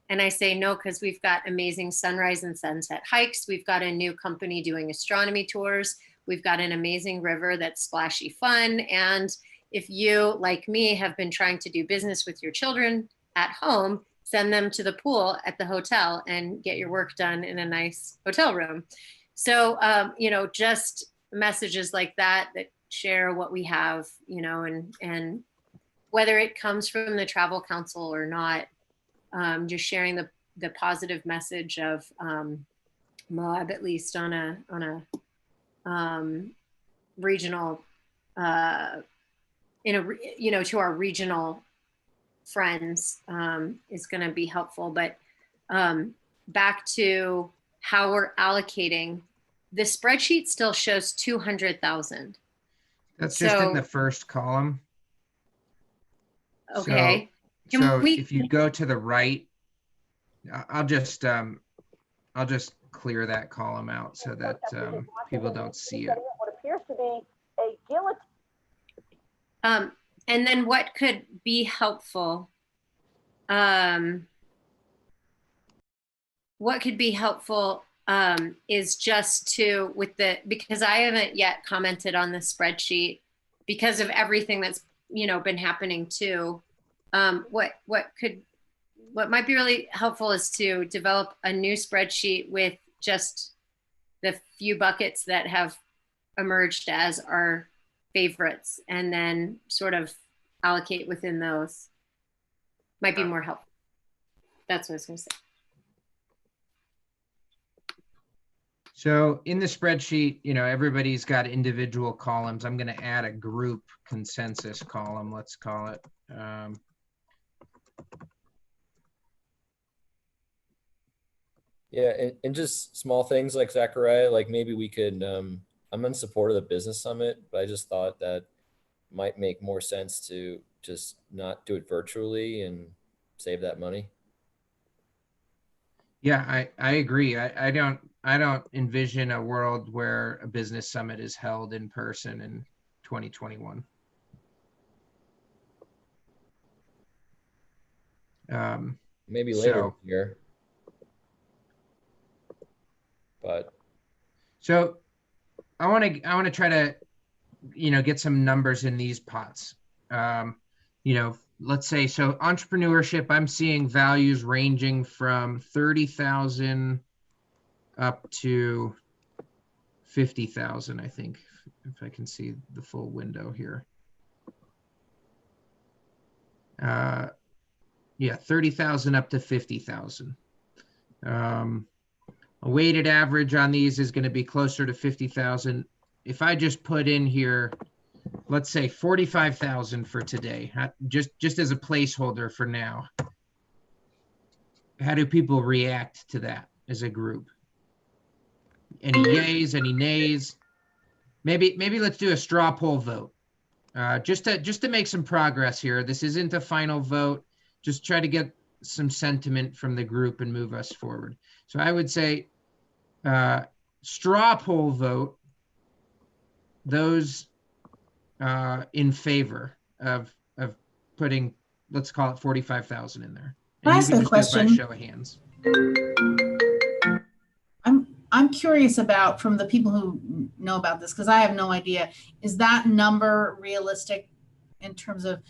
And I say, no, because we've got amazing sunrise and sunset hikes. We've got a new company doing astronomy tours. We've got an amazing river that's splashy fun. And if you, like me, have been trying to do business with your children at home, send them to the pool at the hotel and get your work done in a nice hotel room. So, just messages like that share what we have, and whether it comes from the Travel Council or not, just sharing the positive message of Moab, at least on a regional, to our regional friends is going to be helpful. But back to how we're allocating the spreadsheet still shows 200,000. That's just in So- the first column. Okay. Can So we- if you go to the right, I'll just clear that column out so that people don't see it. What appears to be a guillotine. And then what could be helpful? What could be helpful is just to, because I haven't yet commented on the spreadsheet because of everything that's, been happening too. What might be really helpful is to develop a new spreadsheet with just the few buckets that have emerged as our favorites, and then sort of allocate within those. Might be more helpful. That's what I was going to say. So in the spreadsheet, everybody's got individual columns. I'm going to add a group consensus column, let's call it. Yeah, and just small things like Zachariah, like maybe we could, I'm in support of the business summit, but I just thought that might make more sense to just not do it virtually and save that money. Yeah, I agree. I don't envision a world where a business summit is held in person in 2021. Maybe later So- this year. But So I want to try to, get some numbers in these pots. Let's say, so entrepreneurship, I'm seeing values ranging from 30,000 up to 50,000, I think, if I can see the full window here. Yeah, 30,000 up to 50,000. A weighted average on these is going to be closer to 50,000. If I just put in here, let's say 45,000 for today, just as a placeholder for now. How do people react to that as a group? Any yays, any nays? Maybe let's do a straw poll vote. Just to make some progress here. This isn't a final vote. Just try to get some sentiment from the group and move us forward. So I would say straw poll vote, those in favor of putting, let's call it 45,000 in there. Can I ask a just do it by question? show of hands. I'm curious about, from the people who know about this, because I have no idea, is that number realistic in terms of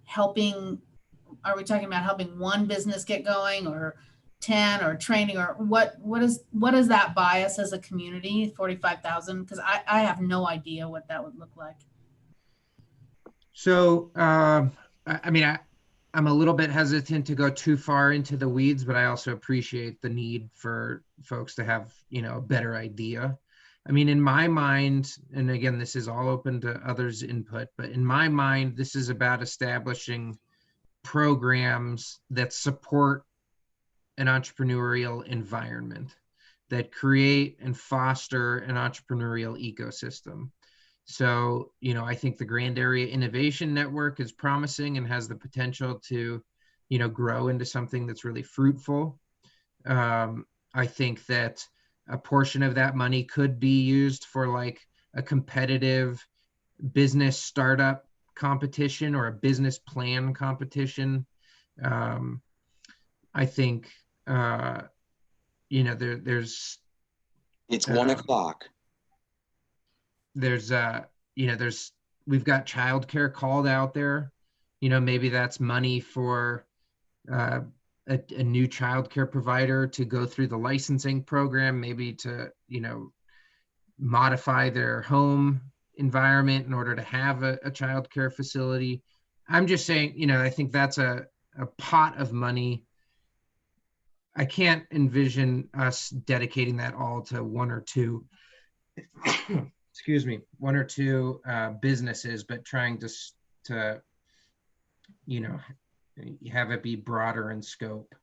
helping? Are we talking about helping one business get going, or 10, or training, or what is that bias as a community, 45,000? Because I have no idea what that would look like. So, I mean, I'm a little bit hesitant to go too far into the weeds, but I also appreciate the need for folks to have, a better idea. I mean, in my mind, and again, this is all open to others' input, but in my mind, this is about establishing programs that support an entrepreneurial environment, that create and foster an entrepreneurial ecosystem. So, I think the Grand Area Innovation Network is promising and has the potential to, grow into something that's really fruitful. I think that a portion of that money could be used for like a competitive business startup competition or a business plan competition. I think, there's. It's 1 o'clock. There's we've got childcare called out there. Maybe that's money for a new childcare provider to go through the licensing program, maybe to, modify their home environment in order to have a childcare facility. I'm just saying, I think that's a pot of money. I can't envision us dedicating that all to one or two excuse me, one or two businesses, but trying to have it be broader in scope.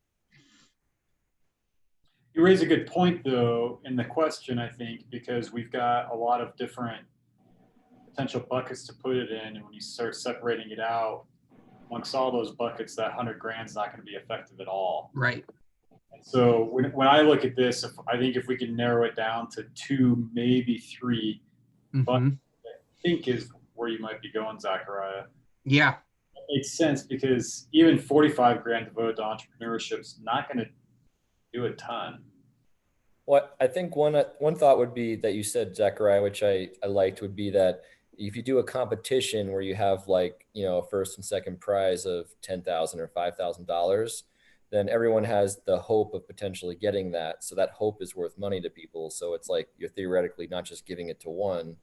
You raise a good point though in the question, I think, because we've got a lot of different potential buckets to put it in. And when you start separating it out amongst all those buckets, that 100 grand is not going to be effective at all. Right. So when I look at this, I think if we can narrow it down to 2, maybe 3, but Mm-hmm. I think is where you might be going, Zachariah. Yeah. It makes sense because even 45 grand devoted to entrepreneurship is not going to do a ton. Well, I think one thought would be that you said, Zachariah, which I liked, would be that if you do a competition where you have like, you know, a first and second prize of $10,000 or $5,000, then everyone has the hope of potentially getting that. So that hope is worth money to people. So it's like you're theoretically not just giving it to one,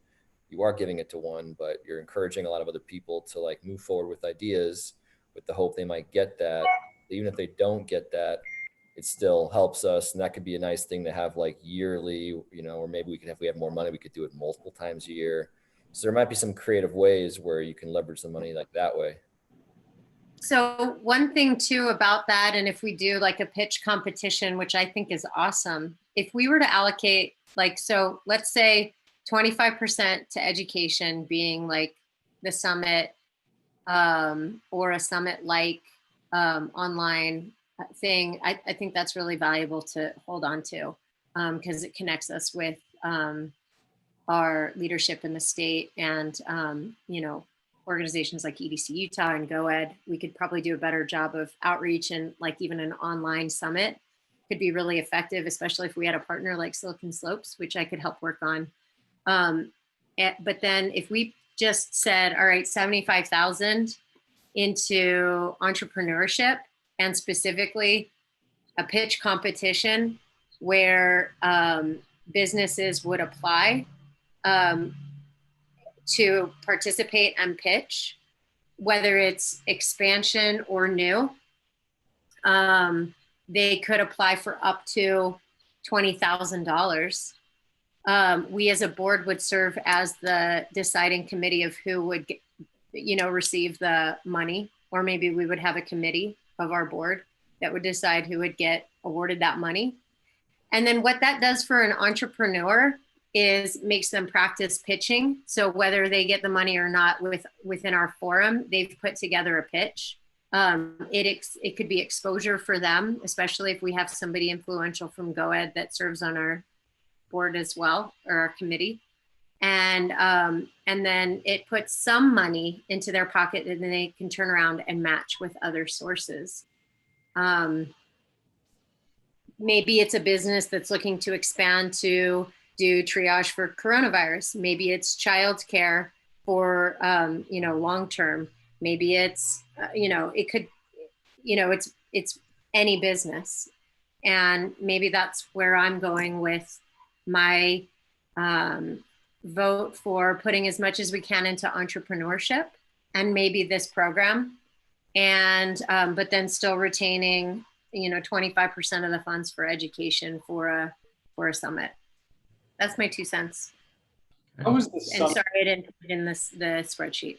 you are giving it to one, but you're encouraging a lot of other people to like move forward with ideas with the hope they might get that. Even if they don't get that, it still helps us. And that could be a nice thing to have like yearly, you know, or maybe we could, if we have more money, we could do it multiple times a year. So there might be some creative ways where you can leverage the money like that way. So one thing too about that, and if we do like a pitch competition, which I think is awesome, if we were to allocate like, so let's say 25% to education being like the summit, or a summit like online thing, I think that's really valuable to hold on to, because it connects us with our leadership in the state and, you know, organizations like EDC Utah and GoEd. We could probably do a better job of outreach, and like even an online summit could be really effective, especially if we had a partner like Silicon Slopes, which I could help work on. But then if we just said, all right, 75,000 into entrepreneurship, and specifically a pitch competition where businesses would apply to participate and pitch, whether it's expansion or new. They could apply for up to $20,000. We as a board would serve as the deciding committee of who would get, you know, receive the money, or maybe we would have a committee of our board that would decide who would get awarded that money. And then what that does for an entrepreneur is makes them practice pitching. So whether they get the money or not within our forum, they've put together a pitch. It could be exposure for them, especially if we have somebody influential from GoEd that serves on our board as well, or our committee. And then it puts some money into their pocket, and then they can turn around and match with other sources. Maybe it's a business that's looking to expand to do triage for coronavirus. Maybe it's childcare for, you know, long-term. Maybe it's, you know, it could, you know, it's any business. And maybe that's where I'm going with my vote for putting as much as we can into entrepreneurship and maybe this program, and but then still retaining, you know, 25% of the funds for education for a summit. That's my 2 cents. How was the And summit, sorry, I didn't put it in the spreadsheet.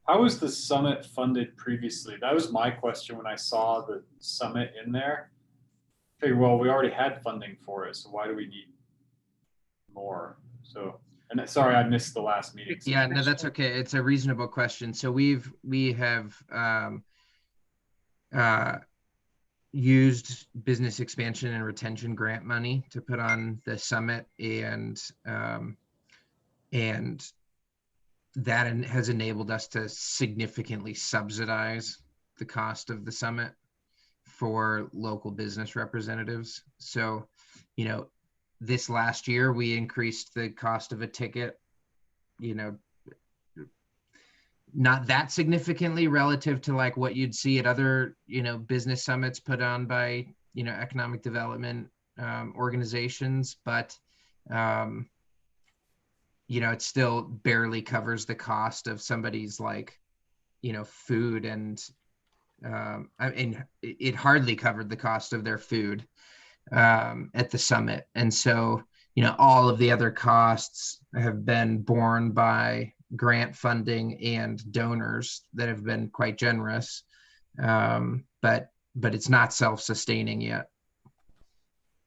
how was the summit funded previously? That was my question when I saw the summit in there. I figured, well, we already had funding for it, so why do we need more? So, and sorry, I missed the last meeting. So Yeah, no, that's okay. It's a reasonable question. So we have used business expansion and retention grant money to put on the summit, and that has enabled us to significantly subsidize the cost of the summit for local business representatives. So, you know, this last year we increased the cost of a ticket, you know, not that significantly relative to like what you'd see at other, you know, business summits put on by, you know, economic development organizations, but you know, it still barely covers the cost of somebody's like, you know, food, and I mean, it hardly covered the cost of their food at the summit. And so, you know, all of the other costs have been borne by grant funding and donors that have been quite generous, but it's not self-sustaining yet.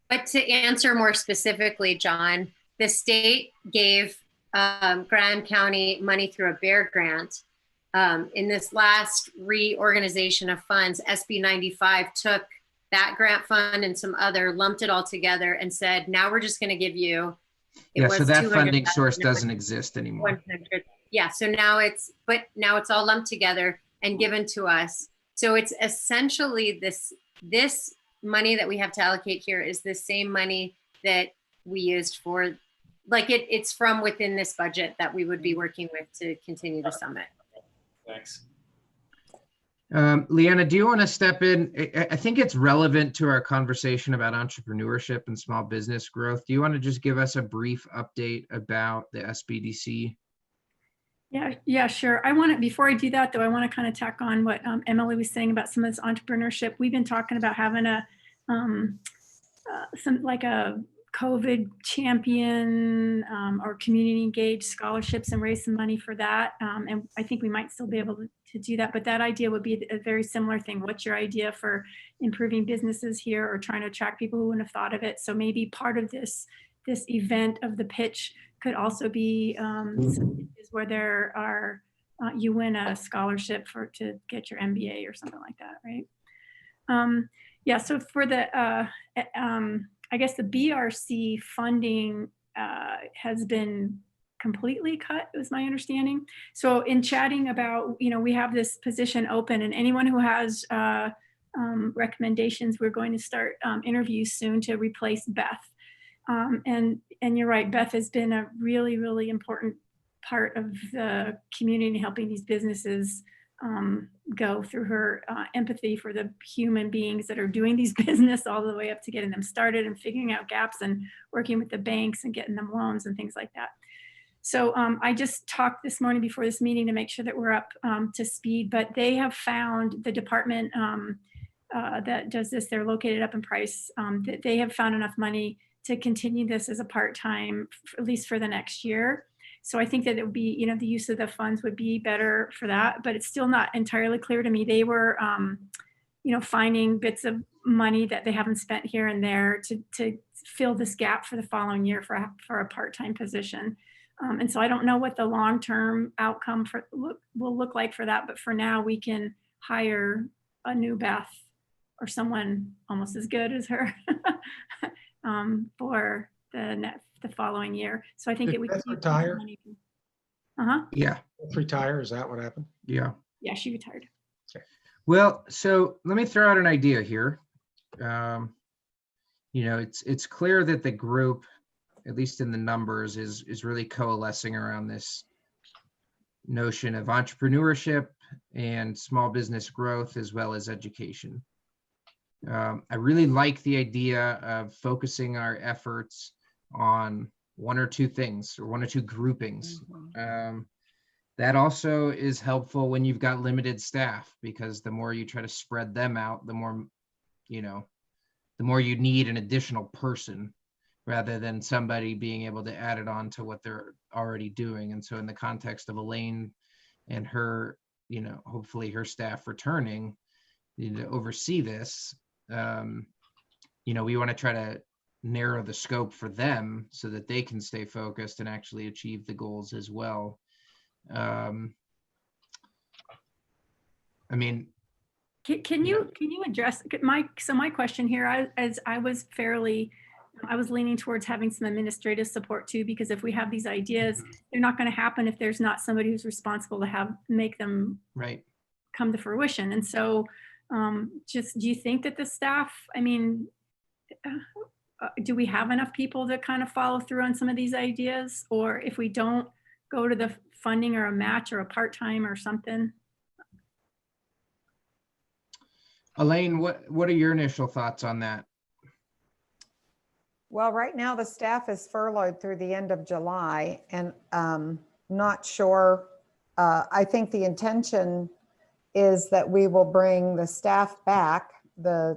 But to answer more specifically, John, the state gave Grand County money through a BEAR grant. In this last reorganization of funds, SB 95 took that grant fund and some other, lumped it all together and said, now we're just going to give you. Yeah, so that 200,000, funding source now it's doesn't exist anymore. 100. Yeah, so now it's all lumped together and given to us. So it's essentially this money that we have to allocate here is the same money that we used for, like it's from within this budget that we would be working with to continue the summit. Thanks. Leanna, do you want to step in? I think it's relevant to our conversation about entrepreneurship and small business growth. Do you want to just give us a brief update about the SBDC? Yeah, sure. Before I do that though, I want to kind of tack on what Emily was saying about some of this entrepreneurship. We've been talking about having a COVID champion or community engaged scholarships and raise some money for that. And I think we might still be able to do that, but that idea would be a very similar thing. What's your idea for improving businesses here or trying to attract people who wouldn't have thought of it? So maybe part of this event of the pitch could also be where there are, you win a scholarship to get your MBA or something like that, right? Yeah, so for the, I guess the BRC funding has been completely cut, was my understanding. So in chatting about, we have this position open, and anyone who has recommendations, we're going to start interviews soon to replace Beth. And you're right, Beth has been a really, really important part of the community, helping these businesses go through her empathy for the human beings that are doing these business all the way up to getting them started and figuring out gaps and working with the banks and getting them loans and things like that. So I just talked this morning before this meeting to make sure that we're up to speed, but they have found, the department that does this, they're located up in Price, that they have found enough money to continue this as a part-time, at least for the next year. So I think that it would be, the use of the funds would be better for that, but it's still not entirely clear to me. They were, finding bits of money that they haven't spent here and there to fill this gap for the following year for a part-time position. And so I don't know what the long-term outcome will look like for that, but for now we can hire a new Beth or someone almost as good as her for the following year. So I think it would retire. Yeah. Retire, is that what happened? Yeah. Yeah, she retired. Well, so let me throw out an idea here. It's clear that the group, at least in the numbers, is really coalescing around this notion of entrepreneurship and small business growth, as well as education. I really like the idea of focusing our efforts on one or two things or one or two groupings. That also is helpful when you've got limited staff, because the more you try to spread them out, the more you need an additional person rather than somebody being able to add it on to what they're already doing. And so in the context of Elaine and her, hopefully her staff returning to oversee this, we want to try to narrow the scope for them so that they can stay focused and actually achieve the goals as well. Can you address my question here? I was leaning towards having some administrative support too, because if we have these ideas, they're not going to happen if there's not somebody who's responsible to make them come to fruition. And so do you think that the staff, do we have enough people to kind of follow through on some of these ideas? Or if we don't, go to the funding or a match or a part-time or something? Elaine, what are your initial thoughts on that? Well, right now the staff is furloughed through the end of July, and not sure. I think the intention is that we will bring the staff back, the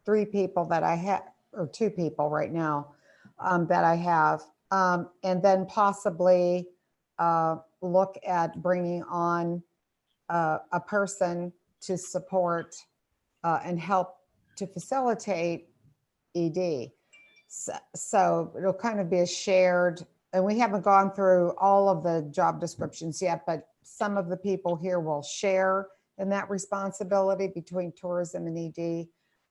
3 people that I have, or 2 people right now that I have, and then possibly look at bringing on a person to support and help to facilitate GCED. So it'll kind of be a shared, and we haven't gone through all of the job descriptions yet, but some of the people here will share in that responsibility between tourism and ED.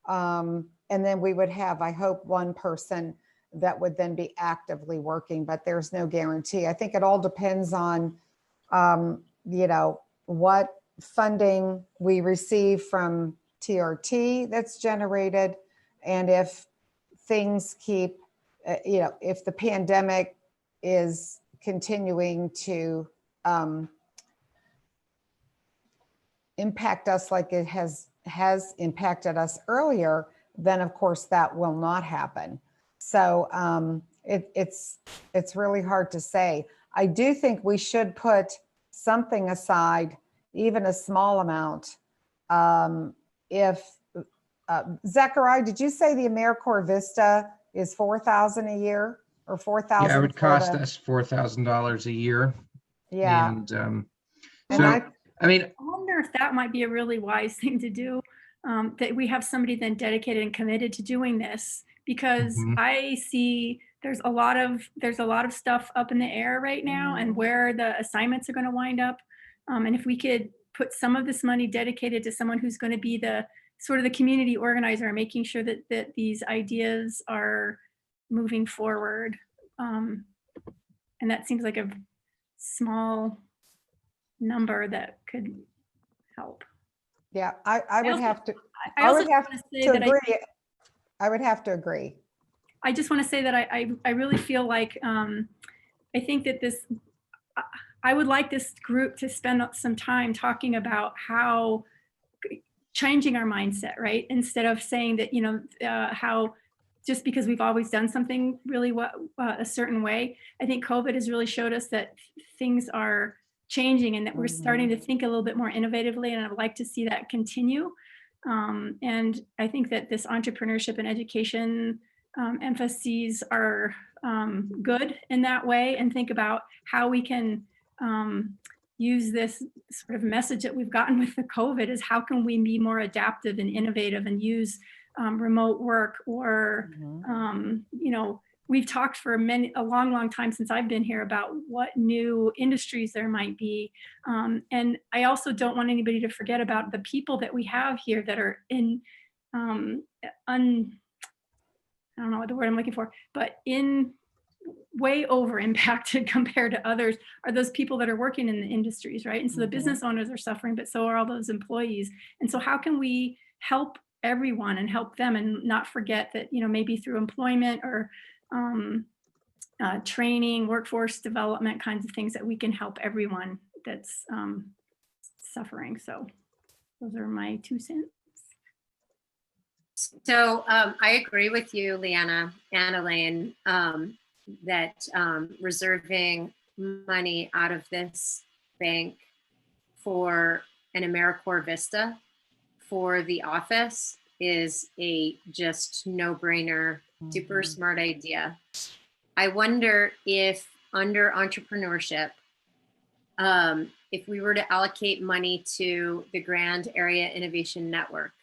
And then we would have, I hope, one person that would then be actively working, but there's no guarantee. I think it all depends on, you know, what funding we receive from TRT that's generated. And if things keep, you know, if the pandemic is continuing to impact us like it has impacted us earlier, then of course that will not happen. So it's really hard to say. I do think we should put something aside, even a small amount. Zachariah, did you say the AmeriCorps Vista is $4,000 a year or $4,000? Yeah, it would cost us $4,000 a year. Yeah. And And so, I mean, I wonder if that might be a really wise thing to do, that we have somebody then dedicated and committed to doing this, because I see there's a lot of stuff up in the air right now and where the assignments are going to wind up. And if we could put some of this money dedicated to someone who's going to be the sort of the community organizer, making sure that these ideas are moving forward. And that seems like a small number that could help. Yeah, I would have to. I also want to say that agree. I would have to agree. I just want to say that I really feel like I think that I would like this group to spend some time talking about how changing our mindset, right? Instead of saying that, you know, how just because we've always done something really a certain way. I think COVID has really showed us that things are changing and that we're starting to think a little bit more innovatively, and I'd like to see that continue. And I think that this entrepreneurship and education emphases are good in that way, and think about how we can use this sort of message that we've gotten with the COVID is how can we be more adaptive and innovative and use remote work or, you know, we've talked for a long time since I've been here about what new industries there might be. And I also don't want anybody to forget about the people that we have here that are in, I don't know what the word I'm looking for, but in way over impacted compared to others are those people that are working in the industries, right? And so the business owners are suffering, but so are all those employees. And so how can we help everyone and help them and not forget that, you know, maybe through employment or training, workforce development kinds of things that we can help everyone that's suffering. So those are my 2 cents. So I agree with you, Leanna and Elaine, that reserving money out of this bank for an AmeriCorps Vista for the office is a just no-brainer, super smart idea. I wonder if under entrepreneurship, if we were to allocate money to the Grand Area Innovation Network,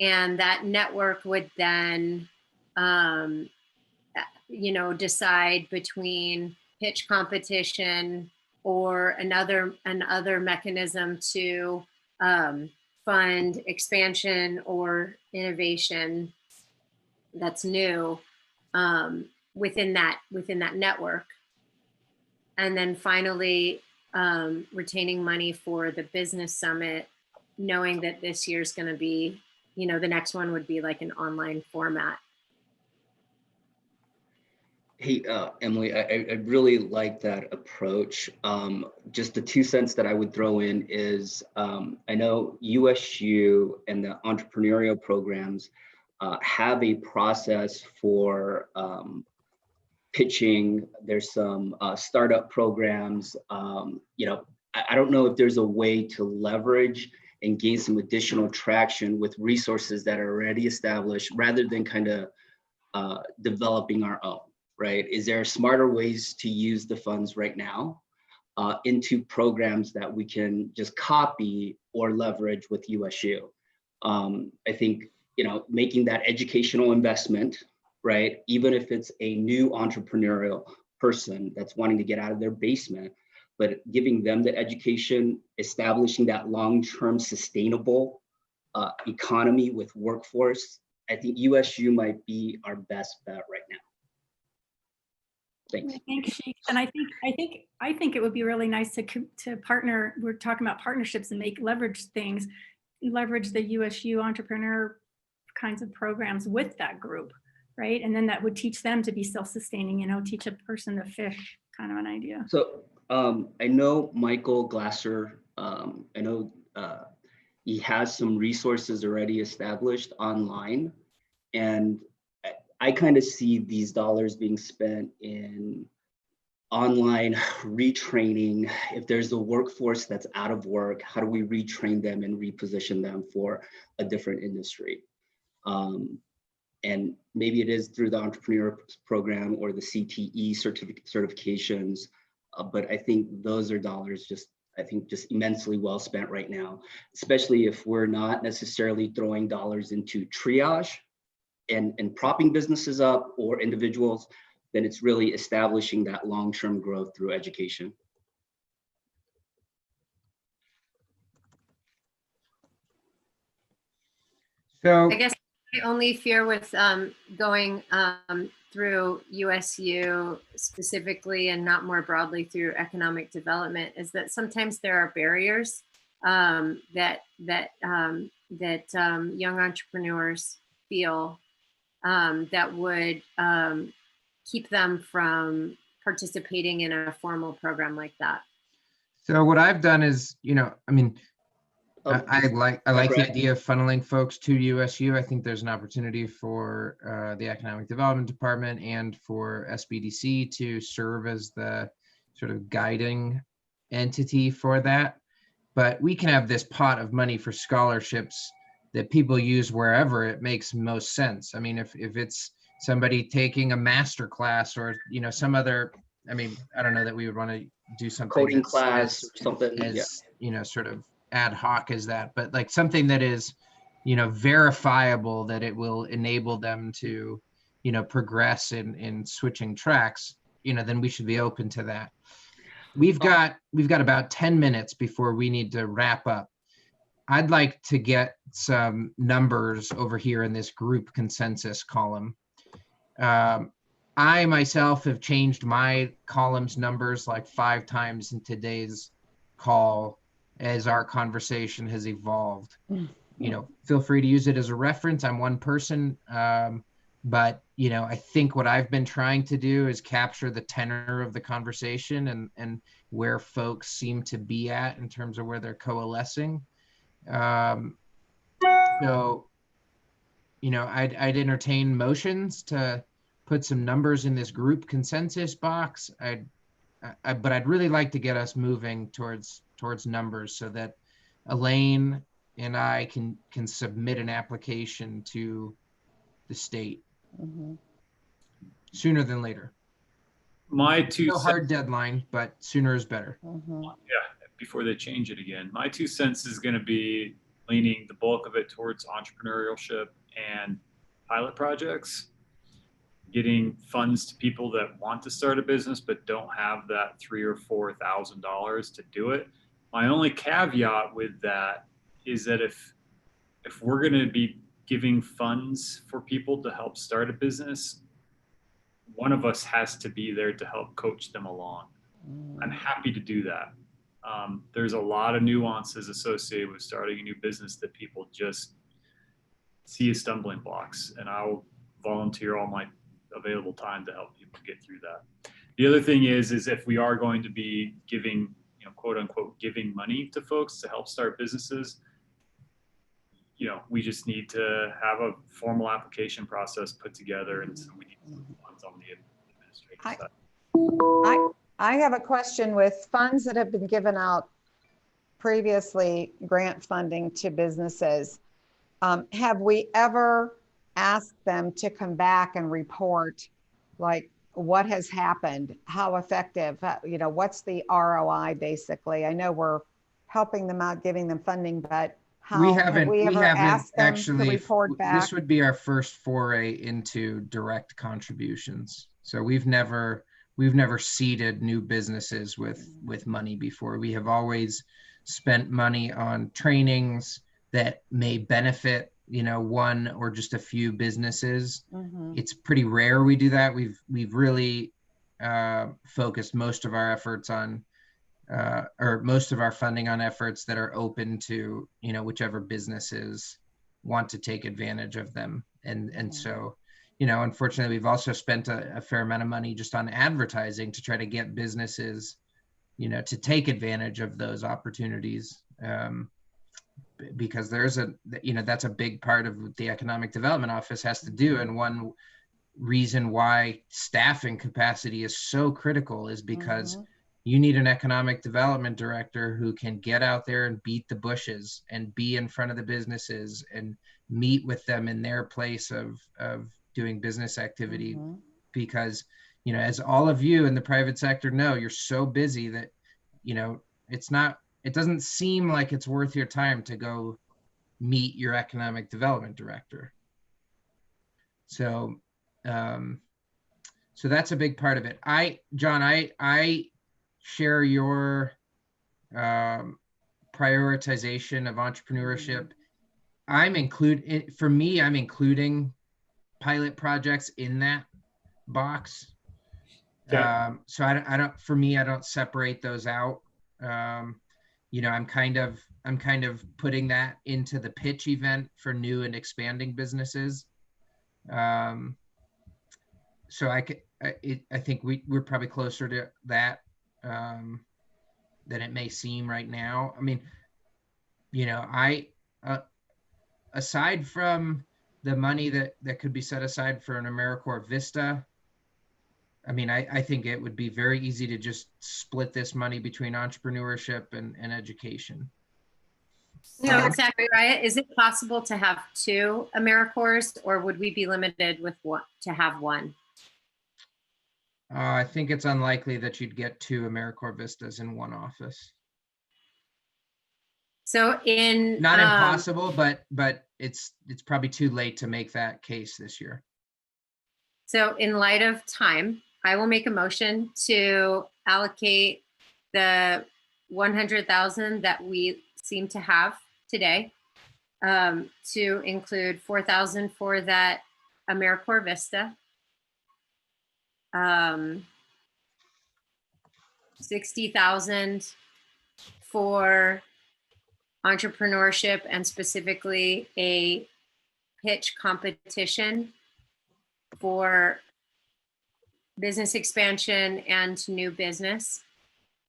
and that network would then, you know, decide between pitch competition or another mechanism to fund expansion or innovation that's new within that network, and then finally retaining money for the business summit, knowing that this year's going to be, you know, the next one would be like an online format. Hey, Emily, I really like that approach. Just the 2 cents that I would throw in is I know USU and the entrepreneurial programs have a process for pitching. There's some startup programs. You know, I don't know if there's a way to leverage and gain some additional traction with resources that are already established rather than kind of developing our own. Right? Is there smarter ways to use the funds right now into programs that we can just copy or leverage with USU? I think making that educational investment, right? Even if it's a new entrepreneurial person that's wanting to get out of their basement, but giving them the education, establishing that long-term sustainable economy with workforce, I think USU might be our best bet right now. Thanks. Thanks, Sheik. And I think it would be really nice to partner. We're talking about partnerships and leverage the USU entrepreneur kinds of programs with that group, right? And then that would teach them to be self-sustaining, teach a person to fish, kind of an idea. So I know Michael Glasser, I know he has some resources already established online, and I kind of see these dollars being spent in online retraining. If there's a workforce that's out of work, how do we retrain them and reposition them for a different industry? And maybe it is through the entrepreneur program or the CTE certifications, but I think those are dollars just immensely well spent right now, especially if we're not necessarily throwing dollars into triage and propping businesses up or individuals, then it's really establishing that long-term growth through education. So I guess the only fear with going through USU specifically and not more broadly through economic development is that sometimes there are barriers that young entrepreneurs feel that would keep them from participating in a formal program like that. So what I've done is, I like the Brad. idea of funneling folks to USU. I think there's an opportunity for the Economic Development Department and for SBDC to serve as the sort of guiding entity for that. But we can have this pot of money for scholarships that people use wherever it makes most sense. I mean, if it's somebody taking a master class or, some other, I don't know that we would want to do something Coding class or something, as sort of ad hoc as that, but like something that is, verifiable that it will enable them to, progress in switching tracks, then we should be open to that. We've got about 10 minutes before we need to wrap up. I'd like to get some numbers over here in this group consensus column. I myself have changed my columns numbers like 5 times in today's call as our conversation has evolved. Feel free to use it as a reference. I'm one person, but I think what I've been trying to do is capture the tenor of the conversation and where folks seem to be at in terms of where they're coalescing. So, I'd entertain motions to put some numbers in this group consensus box. But I'd really like to get us moving towards numbers so that Elaine and I can submit an application to the state sooner than later. My two No hard deadline, but sooner is better. before they change it again. My 2 cents is going to be leaning the bulk of it towards entrepreneurship and pilot projects, getting funds to people that want to start a business but don't have that $3,000 or $4,000 to do it. My only caveat with that is that if we're going to be giving funds for people to help start a business, one of us has to be there to help coach them along. I'm happy to do that. There's a lot of nuances associated with starting a new business that people just see as stumbling blocks, and I'll volunteer all my available time to help people get through that. The other thing is if we are going to be giving, quote unquote, giving money to folks to help start businesses, we just need to have a formal application process put together, and so we need some funds on the administrative side. I have a question with funds that have been given out previously, grant funding to businesses. Have we ever asked them to come back and report like what has happened, how effective, what's the ROI basically? I know we're helping them out, giving them funding, but How, have we ever asked them to actually, report back? this would be our first foray into direct contributions. So we've never seeded new businesses with money before. We have always spent money on trainings that may benefit, one or just a few businesses. It's pretty rare we do that. We've really focused most of our efforts on or most of our funding on efforts that are open to, whichever businesses want to take advantage of them. And so, unfortunately, we've also spent a fair amount of money just on advertising to try to get businesses, to take advantage of those opportunities. Because there's that's a big part of what the Economic Development Office has to do. And one reason why staffing capacity is so critical is because you need an economic development director who can get out there and beat the bushes and be in front of the businesses and meet with them in their place of doing business activity. Because, as all of you in the private sector know, you're so busy that, it doesn't seem like it's worth your time to go meet your economic development director. So, so that's a big part of it. John, I share your prioritization of entrepreneurship. I'm including pilot projects in that box. Okay. So I don't separate those out. I'm kind of putting that into the pitch event for new and expanding businesses. So I think we're probably closer to that than it may seem right now. I mean, aside from the money that could be set aside for an AmeriCorps Vista, I mean, I think it would be very easy to just split this money between entrepreneurship and education. No, exactly right. Is it possible to have two AmeriCorps, or would we be limited with one to have one? I think it's unlikely that you'd get two AmeriCorps Vistas in one office. So Not impossible, but it's probably too late to make that case this year. So in light of time, I will make a motion to allocate the 100,000 that we seem to have today, to include 4,000 for that AmeriCorps Vista, 60,000 for entrepreneurship, and specifically a pitch competition for business expansion and new business,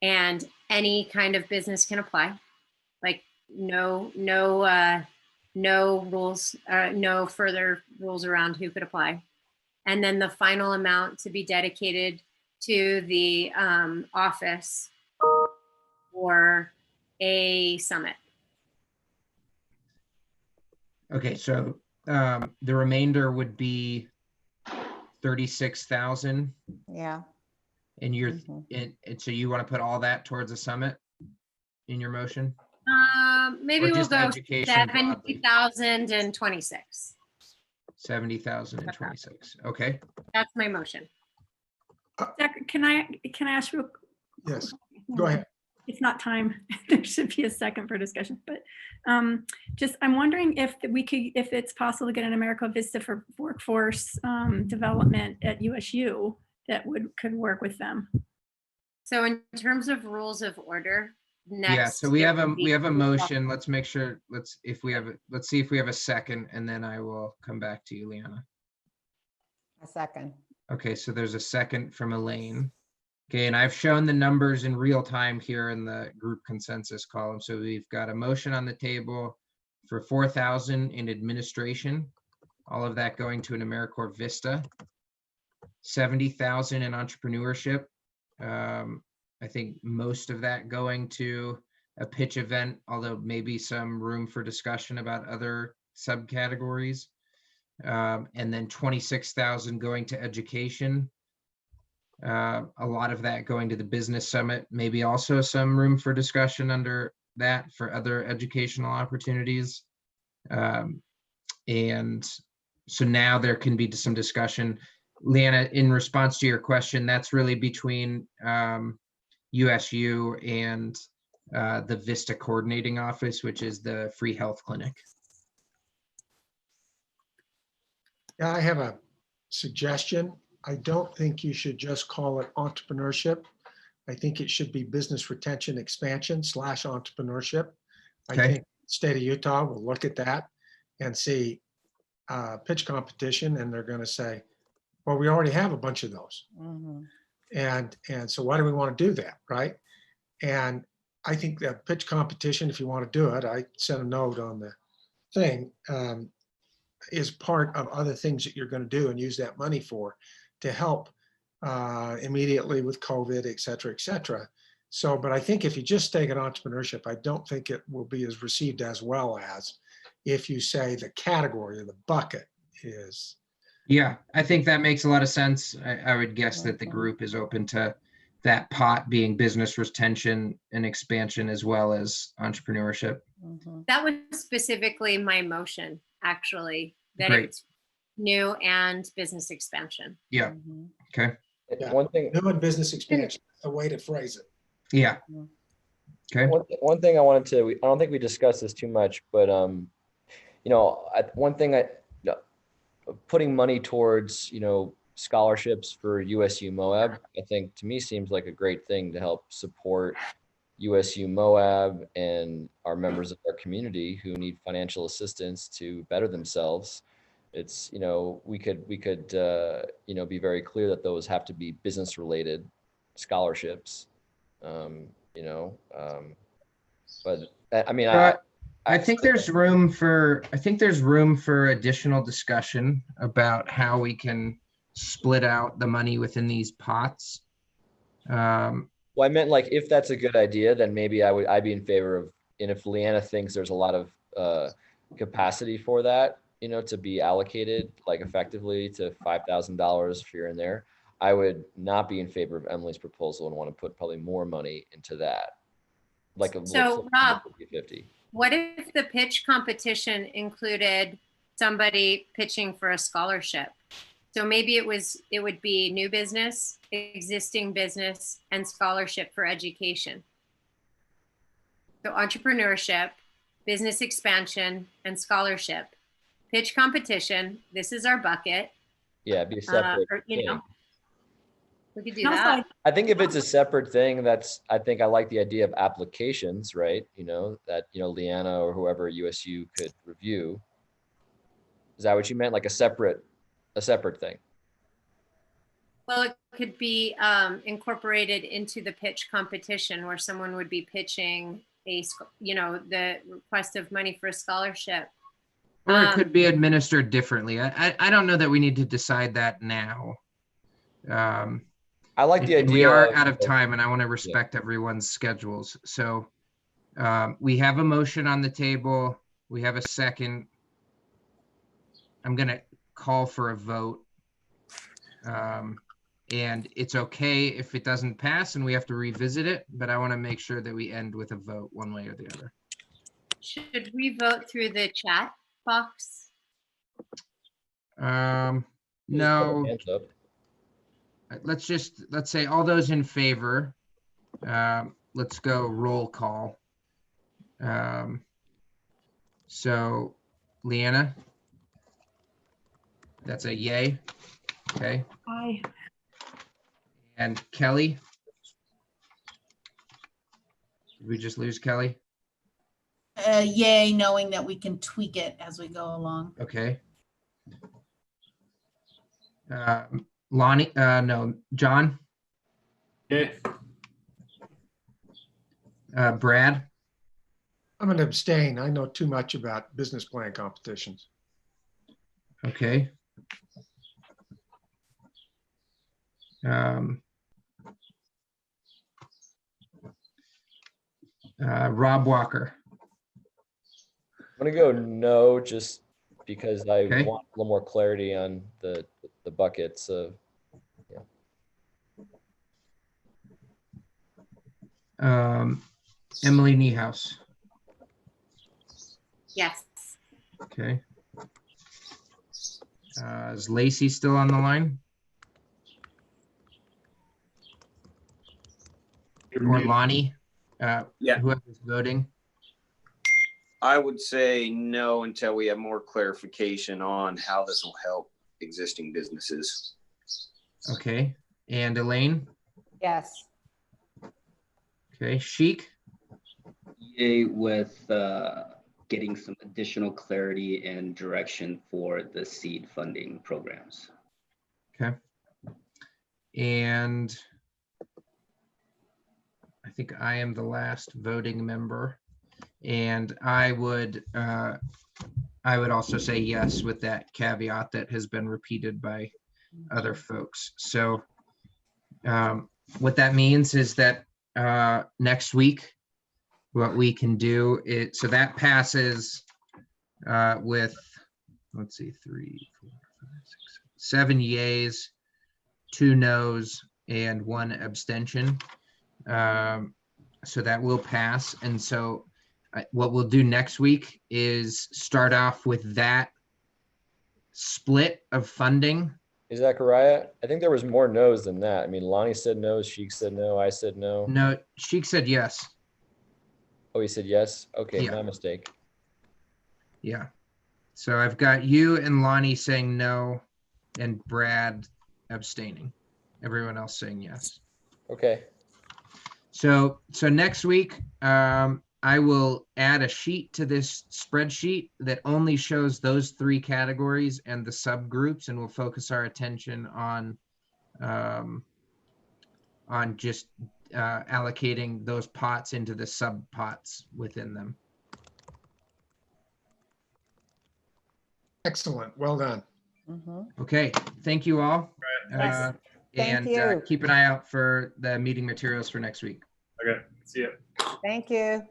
and any kind of business can apply. Like no rules, no further rules around who could apply. And then the final amount to be dedicated to the office for a summit. Okay, so the remainder would be 36,000. Yeah. And you're and so you want to put all that towards a summit in your motion? Maybe Or we'll just go education broadly? 70,026. 70,026. Okay. That's my motion. Jack, can I ask you? Yes, go ahead. It's not time. There should be a second for discussion, but just I'm wondering if it's possible to get an AmeriCorps Vista for workforce development at USU that could work with them. So in terms of rules of order, next. Yeah, so we have a motion. Let's make sure, let's see if we have a second, and then I will come back to you, Liana. A second. Okay, so there's a second from Elaine. Okay, and I've shown the numbers in real time here in the group consensus column. So we've got a motion on the table for 4,000 in administration, all of that going to an AmeriCorps Vista, 70,000 in entrepreneurship. I think most of that going to a pitch event, although maybe some room for discussion about other subcategories. And then 26,000 going to education. A lot of that going to the business summit, maybe also some room for discussion under that for other educational opportunities. And so now there can be some discussion. Leanna, in response to your question, that's really between USU and the VISTA coordinating office, which is the free health clinic. Yeah, I have a suggestion. I don't think you should just call it entrepreneurship. I think it should be business retention expansion / entrepreneurship. I Okay. think state of Utah will look at that and see pitch competition, and they're going to say, well, we already have a bunch of those. Mhm. And so why do we want to do that, right? And I think that pitch competition, if you want to do it, I sent a note on the thing, is part of other things that you're going to do and use that money for to help immediately with COVID, et cetera, et cetera. So, but I think if you just take it entrepreneurship, I don't think it will be as received as well as if you say the category or the bucket is. Yeah, I think that makes a lot of sense. I would guess that the group is open to that pot being business retention and expansion as well as entrepreneurship. Mhm. That was specifically my motion, actually, that Great. it's new and business expansion. Yeah. Mhm. Okay. Yeah. One thing, New and business expansion, a way to phrase it. Yeah. Okay. one thing I wanted to, I don't think we discussed this too much, but one thing putting money towards, scholarships for USU Moab, I think to me seems like a great thing to help support USU Moab and our members of our community who need financial assistance to better themselves. It's, we could be very clear that those have to be business related scholarships. But I mean, I think there's room for additional discussion about how we can split out the money within these pots. Well, I meant like if that's a good idea, then maybe I'd be in favor of, and if Leanna thinks there's a lot of capacity for that, to be allocated like effectively to $5,000 here and there, I would not be in favor of Emily's proposal and want to put probably more money into that. So Rob, 50-50. what if the pitch competition included somebody pitching for a scholarship? So maybe it would be new business, existing business, and scholarship for education. So entrepreneurship, business expansion, and scholarship. Pitch competition, this is our bucket. Yeah, it'd be a separate thing. We could do And also, that. I think if it's a separate thing, I think I like the idea of applications, right? That, Leanna or whoever USU could review. Is that what you meant? Like a separate thing? Well, it could be incorporated into the pitch competition where someone would be pitching the request of money for a scholarship. Or it could be administered differently. I don't know that we need to decide that now. I like the idea. We are out of time and I want to respect everyone's schedules. So we have a motion on the table. We have a second. I'm going to call for a vote. And it's okay if it doesn't pass and we have to revisit it, but I want to make sure that we end with a vote one way or the other. Should we vote through the chat box? No. Let's say all those in favor. Let's go roll call. So Leanna, that's a yay. Okay. Aye. And Kelly? Did we just lose Kelly? Yay, knowing that we can tweak it as we go along. Okay. Lonnie, no, John? Okay. Brad? I'm going to abstain. I know too much about business plan competitions. Okay. Rob Walker. I'm gonna go no, just because I Okay. want a little more clarity on the buckets of. Emily Niehaus. Yes. Okay. Is Lacey still on the line? Or Lonnie? Yeah. Whoever's voting? I would say no until we have more clarification on how this will help existing businesses. Okay. And Elaine? Yes. Okay. Sheik? Yay with getting some additional clarity and direction for the seed funding programs. Okay. And I think I am the last voting member. And I would also say yes with that caveat that has been repeated by other folks. So what that means is that next week, what we can do is, so that passes with, let's see, 3, 4, 5, 6, 7 yays, 2 noes, and 1 abstention. So that will pass. And so what we'll do next week is start off with that split of funding. Is Zachariah? I think there was more no's than that. I mean, Lonnie said no, Sheik said no, I said no. No, Sheik said yes. Oh, he said yes? Okay, Yeah. my mistake. Yeah. So I've got you and Lonnie saying no and Brad abstaining. Everyone else saying yes. Okay. So next week, I will add a sheet to this spreadsheet that only shows those 3 categories and the subgroups, and we'll focus our attention on just allocating those pots into the sub pots within them. Excellent. Well done. Okay, thank you all. Yes. Thank And you. keep an eye out for the meeting materials for next week. Okay, see ya. Thank you.